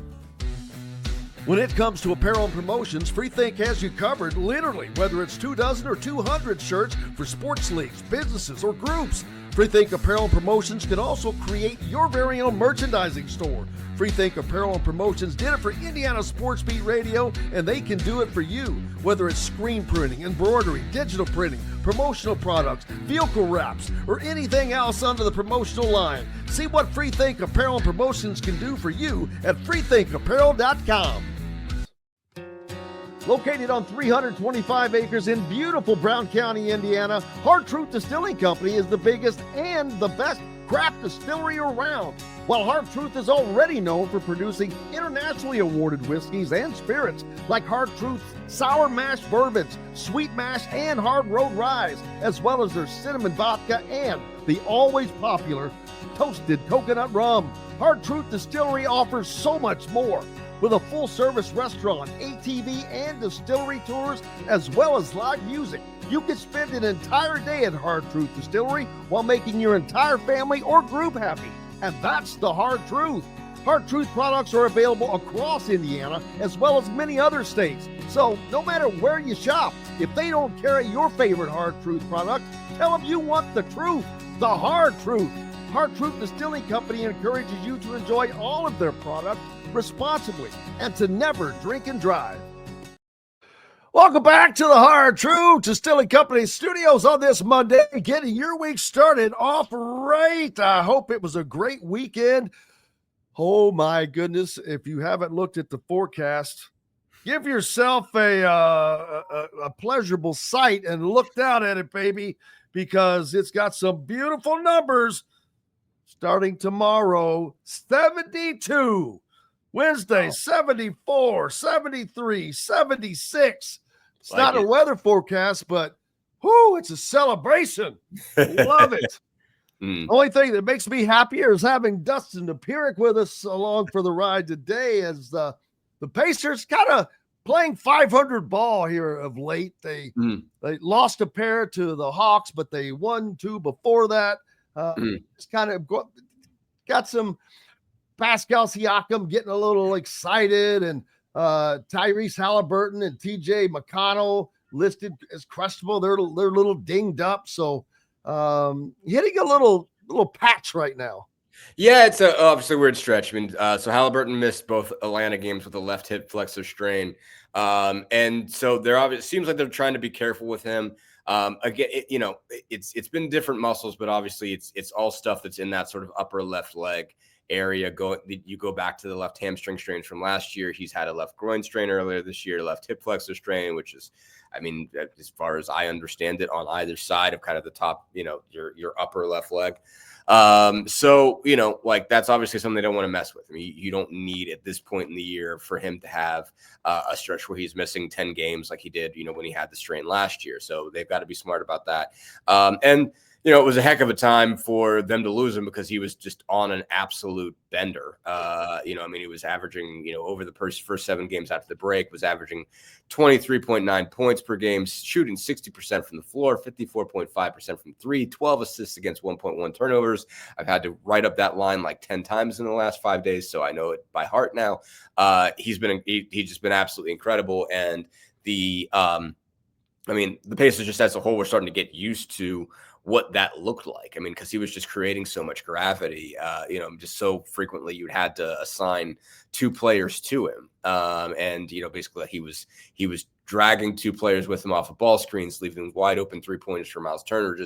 When it comes to apparel and promotions, Freethink has you covered, literally, whether it's 24 or 200 shirts for sports leagues, businesses, or groups. Freethink Apparel and Promotions can also create your very own merchandising store. Freethink Apparel and Promotions did it for Indiana Sports Beat Radio, and they can do it for you. Whether it's screen printing, embroidery, digital printing, promotional products, vehicle wraps, or anything else under the promotional line. See what Freethink Apparel and Promotions can do for you at freethinkapparel.com. Located on 325 acres in beautiful Brown County, Indiana, Hard Truth Distilling Company is the biggest and the best craft distillery around. While Hard Truth is already known for producing internationally awarded whiskeys and spirits like Hard Truth's sour mash bourbons, sweet mash, and hard road ryes, as well as their cinnamon vodka and the always popular toasted coconut rum. Hard Truth Distillery offers so much more. With a full-service restaurant, ATV, and distillery tours, as well as live music, you can spend an entire day at Hard Truth Distillery while making your entire family or group happy. And that's the Hard Truth. Hard Truth products are available across Indiana, as well as many other states. So no matter where you shop, if they don't carry your favorite Hard Truth product, tell them you want the truth, the Hard Truth. Hard Truth Distilling Company encourages you to enjoy all of their products responsibly and to never drink and drive. Welcome back to the Hard Truth Distilling Company studios on this Monday, getting your week started off right. I hope it was a great weekend. Oh my goodness, if you haven't looked at the forecast, give yourself a pleasurable sight and look down at it, baby, because it's got some beautiful numbers. Starting tomorrow, 72. Wednesday, 74, 73, 76. It's not a weather forecast, but it's a celebration. Love it. Only thing that makes me happier is having Dustin Dopirak with us along for the ride today, as the Pacers kind of playing 500 ball here of late. They lost a pair to the Hawks, but they won 2 before that. Just kind of got some Pascal Siakam getting a little excited, and Tyrese Halliburton and TJ McConnell listed as questionable. They're a little dinged up, so hitting a little patch right now. Yeah, it's obviously a weird stretch. I mean, so Halliburton missed both Atlanta games with a left hip flexor strain, and so it seems like they're trying to be careful with him. Again, it's been different muscles, but obviously it's all stuff that's in that sort of upper left leg area. You go back to the left hamstring strains from last year. He's had a left groin strain earlier this year, left hip flexor strain, which is, I mean, as far as I understand it, on either side of kind of the top, your upper left leg. So, that's obviously something they don't want to mess with. I mean, you don't need at this point in the year for him to have a stretch where he's missing 10 games like he did, when he had the strain last year. So they've got to be smart about that. And it was a heck of a time for them to lose him because he was just on an absolute bender. He was averaging, over the first 7 games after the break, was averaging 23.9 points per game, shooting 60% from the floor, 54.5% from 3, 12 assists against 1.1 turnovers. I've had to write up that line like 10 times in the last 5 days, so I know it by heart now. He's just been absolutely incredible. And the Pacers just as a whole were starting to get used to what that looked like. I mean, because he was just creating so much gravity, just so frequently you'd had to assign 2 players to him. Basically he was dragging 2 players with him off of ball screens, leaving wide open 3-pointers for Miles Turner.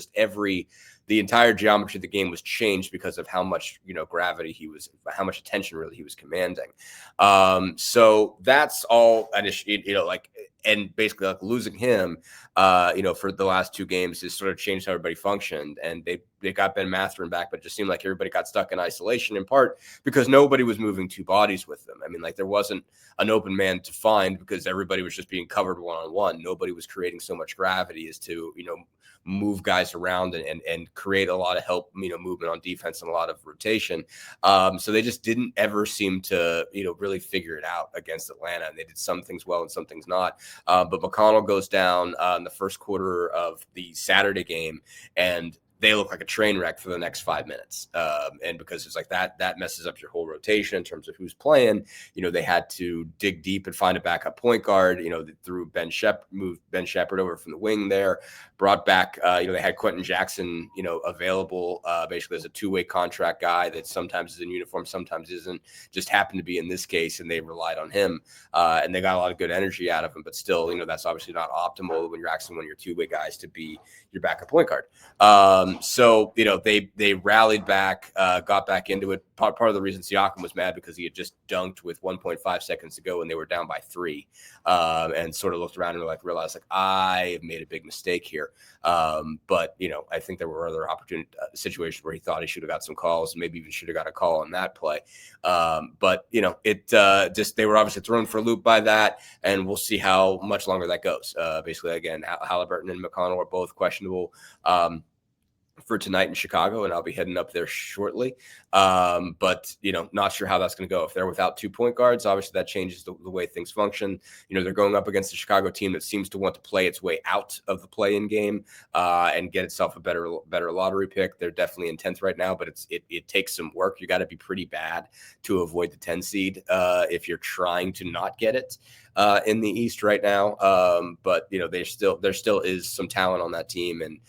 The entire geometry of the game was changed because of how much, gravity how much attention really he was commanding. So that's all an issue, and basically losing him, for the last 2 games has sort of changed how everybody functioned. And they got Ben Mathurin back, but it just seemed like everybody got stuck in isolation, in part because nobody was moving 2 bodies with them. I mean, there wasn't an open man to find because everybody was just being covered one-on-one. Nobody was creating so much gravity as to, move guys around and create a lot of help, movement on defense and a lot of rotation. So they just didn't ever seem to, really figure it out against Atlanta. And they did some things well and some things not. But McConnell goes down in the first quarter of the Saturday game, and they look like a train wreck for the next 5 minutes. And because it's like that messes up your whole rotation in terms of who's playing. They had to dig deep and find a backup point guard. Threw moved Ben Shepherd over from the wing there, brought back, they had Quentin Jackson, available basically as a 2-way contract guy that sometimes is in uniform, sometimes isn't, just happened to be in this case, and they relied on him. And they got a lot of good energy out of him, but still, that's obviously not optimal when you're asking one of your 2-way guys to be your backup point guard. So they rallied back, got back into it. Part of the reason Siakam was mad because he had just dunked with 1.5 seconds to go and they were down by 3, and sort of looked around and realized I have made a big mistake here. But I think there were other opportunity situations where he thought he should have got some calls and maybe even should have got a call on that play. But just they were obviously thrown for a loop by that, and we'll see how much longer that goes. Basically, again, Halliburton and McConnell are both questionable for tonight in Chicago, and I'll be heading up there shortly. But not sure how that's going to go. If they're without 2 point guards, obviously that changes the way things function. They're going up against a Chicago team that seems to want to play its way out of the play-in game and get itself a better lottery pick. They're definitely in 10th right now, but it takes some work. You got to be pretty bad to avoid the 10 seed if you're trying to not get it in the East right now. But there still is some talent on that team, and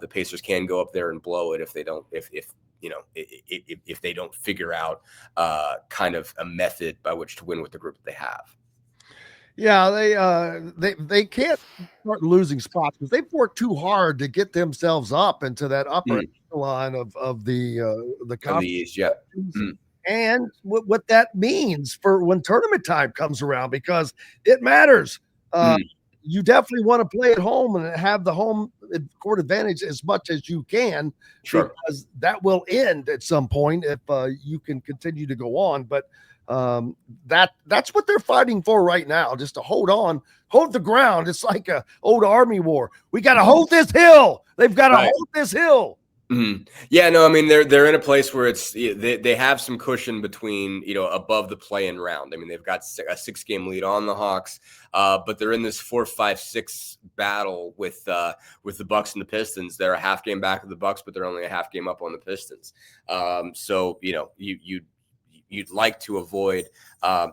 the Pacers can go up there and blow it if they don't if they don't figure out kind of a method by which to win with the group that they have. Yeah, they can't start losing spots because they've worked too hard to get themselves up into that upper line of the conference. Yeah. And what that means for when tournament time comes around, because it matters. You definitely want to play at home and have the home court advantage as much as you can, because that will end at some point if you can continue to go on. But that's what they're fighting for right now, just to hold the ground. It's like a old army war. We got to hold this hill. They've got to hold this hill. Mm-hmm. Yeah, no, I mean they're in a place where they have some cushion between above the play-in round. I mean they've got a 6-game lead on the Hawks, but they're in this 4-5-6 battle with the Bucks and the Pistons. They're a half game back of the Bucks, but they're only a half game up on the Pistons. So you'd like to avoid,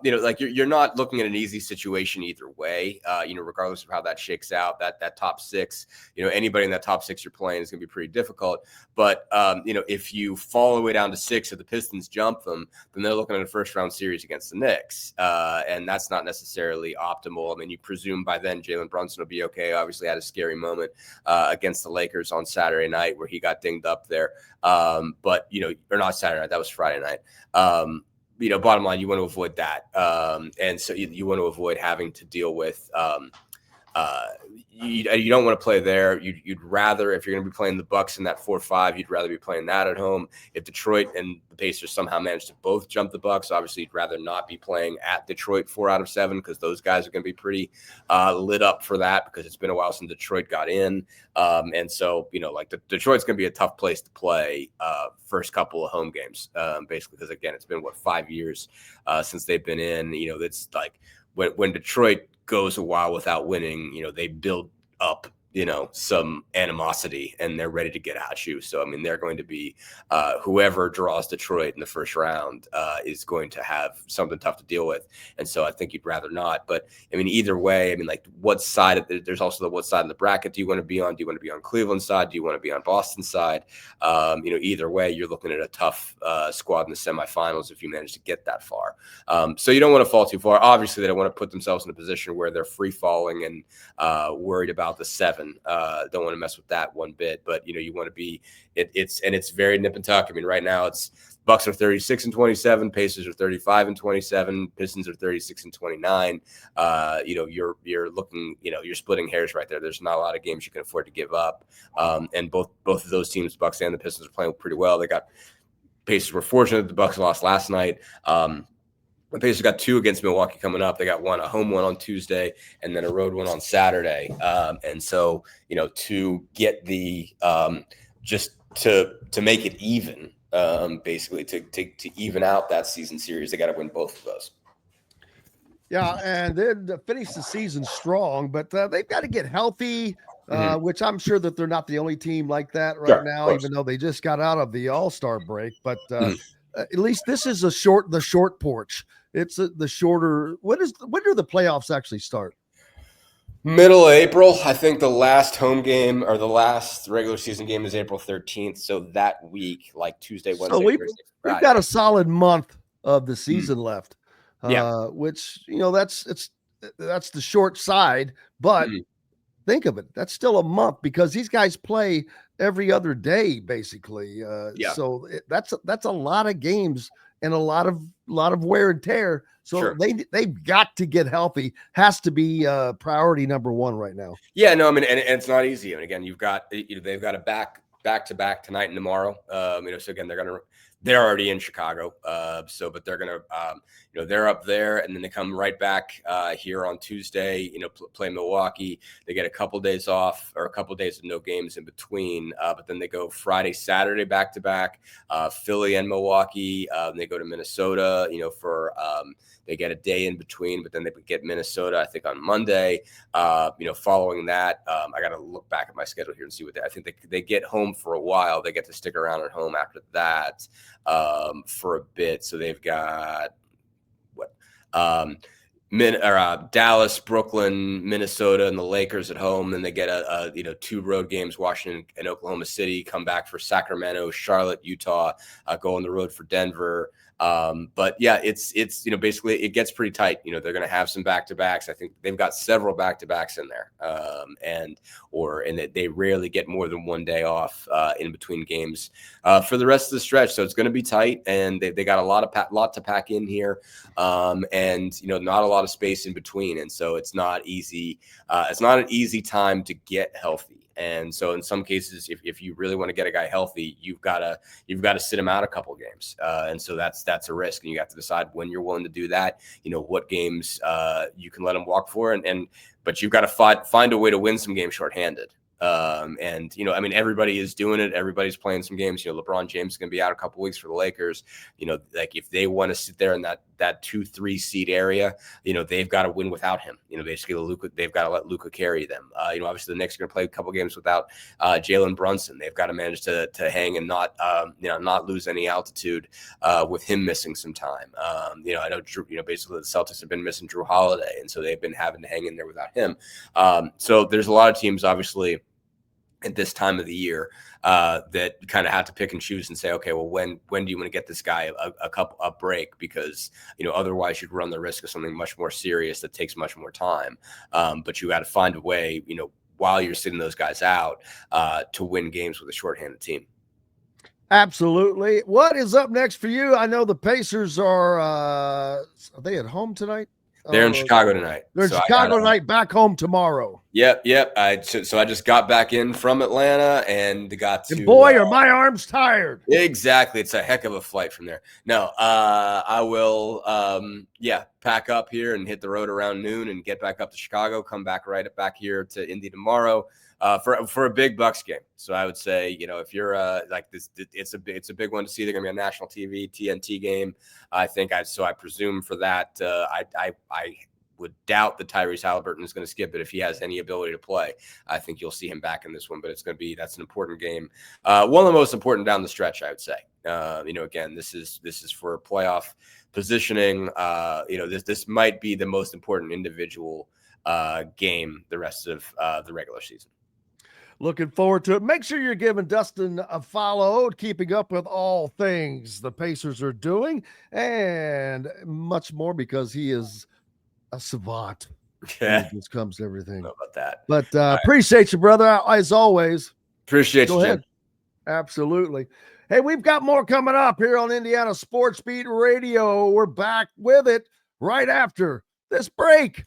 you're not looking at an easy situation either way, regardless of how that shakes out, that top 6, anybody in that top 6 you're playing is going to be pretty difficult. But, if you fall all the way down to 6 or the Pistons jump them, then they're looking at a first round series against the Knicks. And that's not necessarily optimal. I mean, you presume by then Jalen Brunson will be okay. Obviously had a scary moment against the Lakers on Saturday night where he got dinged up there. But, or not Saturday night, that was Friday night. Bottom line, you want to avoid that. And so you want to avoid having to deal with, you don't want to play there. You'd rather, if you're going to be playing the Bucks in that 4-5, you'd rather be playing that at home. If Detroit and the Pacers somehow manage to both jump the Bucks, obviously you'd rather not be playing at Detroit 4 out of 7, because those guys are going to be pretty lit up for that, because it's been a while since Detroit got in. And so, Detroit's going to be a tough place to play first couple of home games, basically, because again, it's been 5 years since they've been in. That's like when Detroit goes a while without winning, they build up, some animosity, and they're ready to get at you. So, I mean, they're going to be whoever draws Detroit in the first round is going to have something tough to deal with. And so I think you'd rather not. But, I mean, either way, I mean, like what side of there's also what side of the bracket do you want to be on? Do you want to be on Cleveland's side? Do you want to be on Boston's side? Either way, you're looking at a tough squad in the semifinals if you manage to get that far. So you don't want to fall too far. Obviously, they don't want to put themselves in a position where they're free falling and worried about the 7. Don't want to mess with that one bit, but you want to be it's very nip and tuck. I mean, right now it's Bucks are 36-27, Pacers are 35-27, Pistons are 36-29. You're looking, you're splitting hairs right there. There's not a lot of games you can afford to give up. And both of those teams, Bucks and the Pistons, are playing pretty well. Pacers were fortunate that the Bucks lost last night. The Pacers got 2 against Milwaukee coming up. They got a home one on Tuesday and then a road one on Saturday. And so, to get the just to make it even, basically to even out that season series, they got to win both of those. Yeah, and then to finish the season strong, but they've got to get healthy, which I'm sure that they're not the only team like that right now, even though they just got out of the All-Star break. But at least this is the short porch. It's the shorter. When do the playoffs actually start? Middle of April. I think the last home game or the last regular season game is April 13th. So that week, like Tuesday, Wednesday, so we've got a solid month of the season left. Yeah. Which that's the short side, but think of it. That's still a month because these guys play every other day, basically. So that's a lot of games and a lot of wear and tear. So Sure. they've got to get healthy. Has to be priority number one right now. Yeah, no, I mean, and it's not easy. And again, they've got a back to back tonight and tomorrow. So again, they're already in Chicago. But they're gonna, they're up there, and then they come right back here on Tuesday. Play Milwaukee. They get a couple days off or a couple days of no games in between. But then they go Friday, Saturday back to back. Philly and Milwaukee. They go to Minnesota. For they get a day in between, but then they get Minnesota, I think, on Monday. Following that, I got to look back at my schedule here and see I think they get home for a while. They get to stick around at home after that for a bit. So they've got Dallas, Brooklyn, Minnesota, and the Lakers at home. Then they get two road games, Washington and Oklahoma City. Come back for Sacramento, Charlotte, Utah. Go on the road for Denver. But yeah, it's basically it gets pretty tight. They're going to have some back-to-backs. I think they've got several back-to-backs in there, and they rarely get more than one day off in between games for the rest of the stretch. So it's going to be tight, and they got a lot to pack in here, and not a lot of space in between, and so it's not easy. It's not an easy time to get healthy. And so in some cases, if you really want to get a guy healthy, you've got to sit him out a couple games. And so that's a risk. And you have to decide when you're willing to do that, what games you can let him walk for. But you've got to find a way to win some games shorthanded. Everybody is doing it. Everybody's playing some games. LeBron James is going to be out a couple weeks for the Lakers. If they want to sit there in that 2-3 seed area, they've got to win without him. Basically they've got to let Luka carry them. Obviously the Knicks are going to play a couple games without Jalen Brunson. They've got to manage to hang and not lose any altitude with him missing some time. I know Drew, basically the Celtics have been missing Drew Holiday, and so they've been having to hang in there without him. So there's a lot of teams, obviously, at this time of the year that kind of have to pick and choose and say, okay, well, when do you want to get this guy a break? Because, otherwise you'd run the risk of something much more serious that takes much more time. But you got to find a way, while you're sitting those guys out to win games with a shorthanded team. Absolutely. What is up next for you? I know the Pacers are they at home tonight? They're in Chicago tonight. They're in Chicago tonight, back home tomorrow. Yep. So I just got back in from Atlanta and got to. And boy, are my arms tired. Exactly. It's a heck of a flight from there. No, I will, pack up here and hit the road around noon and get back up to Chicago, come back back here to Indy tomorrow for a big Bucks game. So I would say, if you're like this, it's a big one to see. They're going to be on national TV, TNT game. I think I presume for that, I would doubt that Tyrese Halliburton is going to skip it if he has any ability to play. I think you'll see him back in this one, but that's an important game. One of the most important down the stretch, I would say. Again, this is for playoff positioning. This might be the most important individual game the rest of the regular season. Looking forward to it. Make sure you're giving Dustin a follow, keeping up with all things the Pacers are doing and much more, because he is a savant. Yeah. It just comes to everything. I don't know about that. But appreciate you, brother, as always. Appreciate Go you, ahead. Jim. Absolutely. Hey, we've got more coming up here on Indiana Sports Beat Radio. We're back with it right after this break.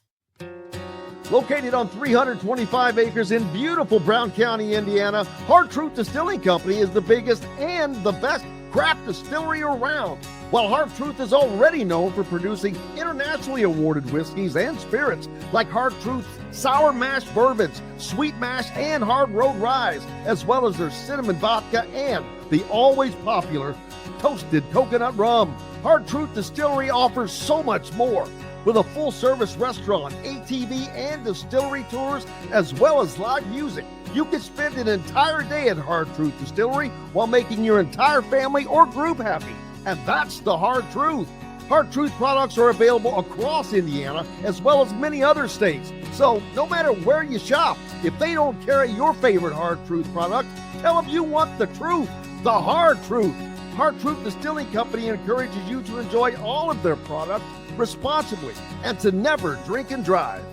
Located on 325 acres in beautiful Brown County, Indiana, Hard Truth Distilling Company is the biggest and the best craft distillery around. While Hard Truth is already known for producing internationally awarded whiskeys and spirits like Hard Truth's sour mash bourbons, sweet mash, and hard road ryes, as well as their cinnamon vodka and the always popular toasted coconut rum. Hard Truth Distillery offers so much more. With a full-service restaurant, ATV, and distillery tours, as well as live music, you can spend an entire day at Hard Truth Distillery while making your entire family or group happy. And that's the Hard Truth. Hard Truth products are available across Indiana, as well as many other states. So no matter where you shop, if they don't carry your favorite Hard Truth product, tell them you want the truth, the Hard Truth. Hard Truth Distilling Company encourages you to enjoy all of their products responsibly and to never drink and drive.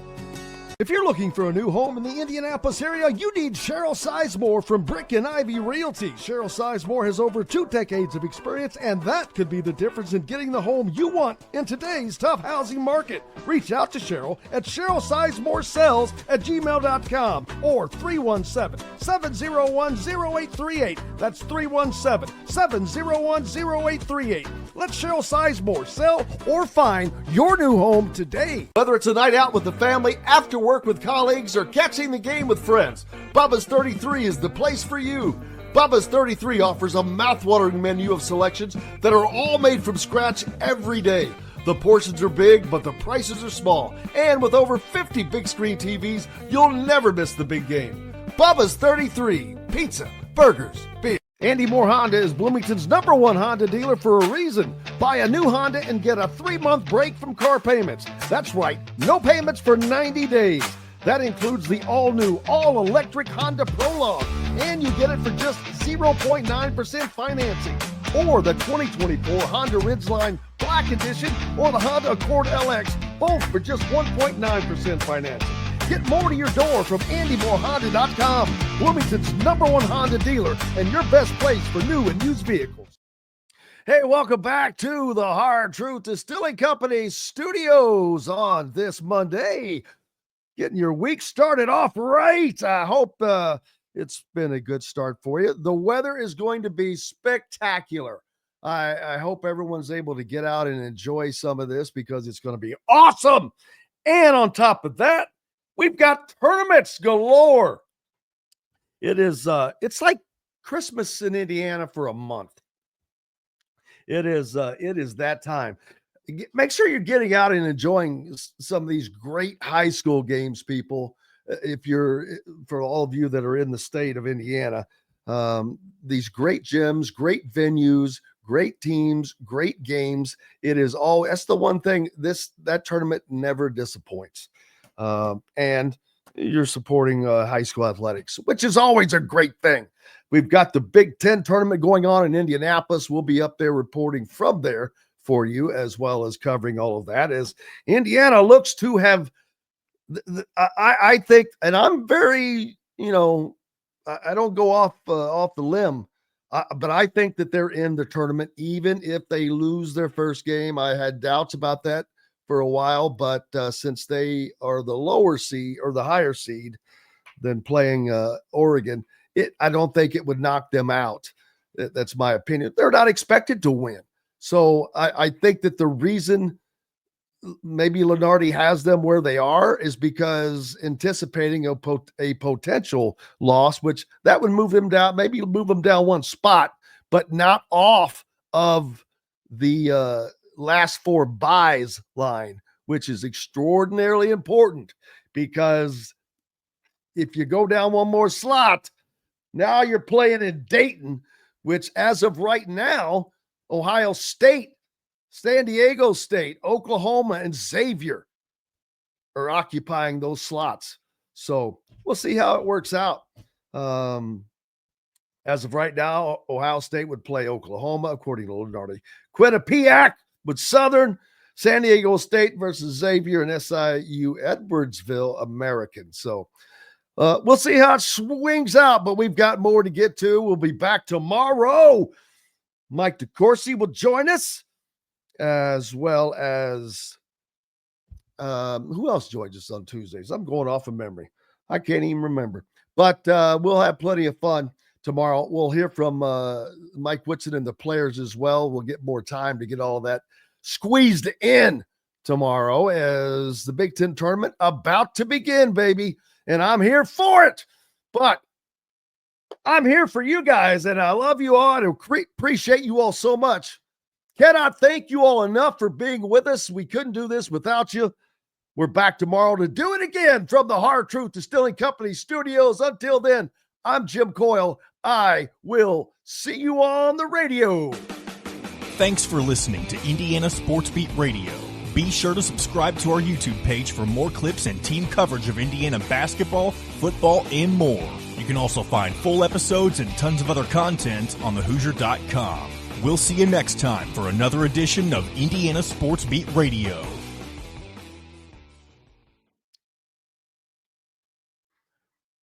If you're looking for a new home in the Indianapolis area, you need Cheryl Sizemore from Brick and Ivy Realty. Cheryl Sizemore has over 2 decades of experience, and that could be the difference in getting the home you want in today's tough housing market. Reach out to Cheryl at CherylSizemoreSells@gmail.com or 317-701-0838. That's 317-701-0838. Let Cheryl Sizemore sell or find your new home today. Whether it's a night out with the family, after work with colleagues, or catching the game with friends, Bubba's 33 is the place for you. Bubba's 33 offers a mouthwatering menu of selections that are all made from scratch every day. The portions are big, but the prices are small. And with over 50 big screen TVs, you'll never miss the big game. Bubba's 33, pizza, burgers, beer. Andy Moore Honda is Bloomington's #1 Honda dealer for a reason. Buy a new Honda and get a 3-month break from car payments. That's right, no payments for 90 days. That includes the all-new, all-electric Honda Prologue. And you get it for just 0.9% financing. Or the 2024 Honda Ridgeline Black Edition or the Honda Accord LX, both for just 1.9% financing. Get more to your door from AndyMooreHonda.com, Bloomington's #1 Honda dealer and your best place for new and used vehicles. Hey, welcome back to the Hard Truth Distilling Company studios on this Monday. Getting your week started off right. I hope it's been a good start for you. The weather is going to be spectacular. I hope everyone's able to get out and enjoy some of this because it's going to be awesome. And on top of that, we've got tournaments galore. It's like Christmas in Indiana for a month. It is that time. Make sure you're getting out and enjoying some of these great high school games, people. For all of you that are in the state of Indiana, these great gyms, great venues, great teams, great games. That's the one thing, that tournament never disappoints. And you're supporting high school athletics, which is always a great thing. We've got the Big Ten tournament going on in Indianapolis. We'll be up there reporting from there for you, as well as covering all of that, as Indiana looks to have, I think, and I'm very, I don't go off the limb, but I think that they're in the tournament, even if they lose their first game. I had doubts about that for a while, but since they are the lower seed or the higher seed than playing Oregon, I don't think it would knock them out. That's my opinion. They're not expected to win. So I think that the reason maybe Lunardi has them where they are is because anticipating a potential loss, which that would move them down, maybe move them down one spot, but not off of the last 4 buys line, which is extraordinarily important, because if you go down one more slot, now you're playing in Dayton, which as of right now, Ohio State, San Diego State, Oklahoma, and Xavier are occupying those slots. So we'll see how it works out. As of right now, Ohio State would play Oklahoma, according to Lunardi. Quinnipiac with Southern, San Diego State versus Xavier, and SIU Edwardsville American. So we'll see how it swings out, but we've got more to get to. We'll be back tomorrow. Mike DeCourcy will join us, as well as who else joins us on Tuesdays? I'm going off of memory. I can't even remember. But we'll have plenty of fun tomorrow. We'll hear from Mike Whitson and the players as well. We'll get more time to get all of that squeezed in tomorrow, as the Big Ten tournament about to begin, baby. And I'm here for it. But I'm here for you guys, and I love you all and appreciate you all so much. Cannot thank you all enough for being with us. We couldn't do this without you. We're back tomorrow to do it again from the Hard Truth Distilling Company studios. Until then, I'm Jim Coyle. I will see you on the radio. Thanks for listening to Indiana Sports Beat Radio. Be sure to subscribe to our YouTube page for more clips and team coverage of Indiana basketball, football, and more. You can also find full episodes and tons of other content on thehoosier.com. We'll see you next time for another edition of Indiana Sports Beat Radio.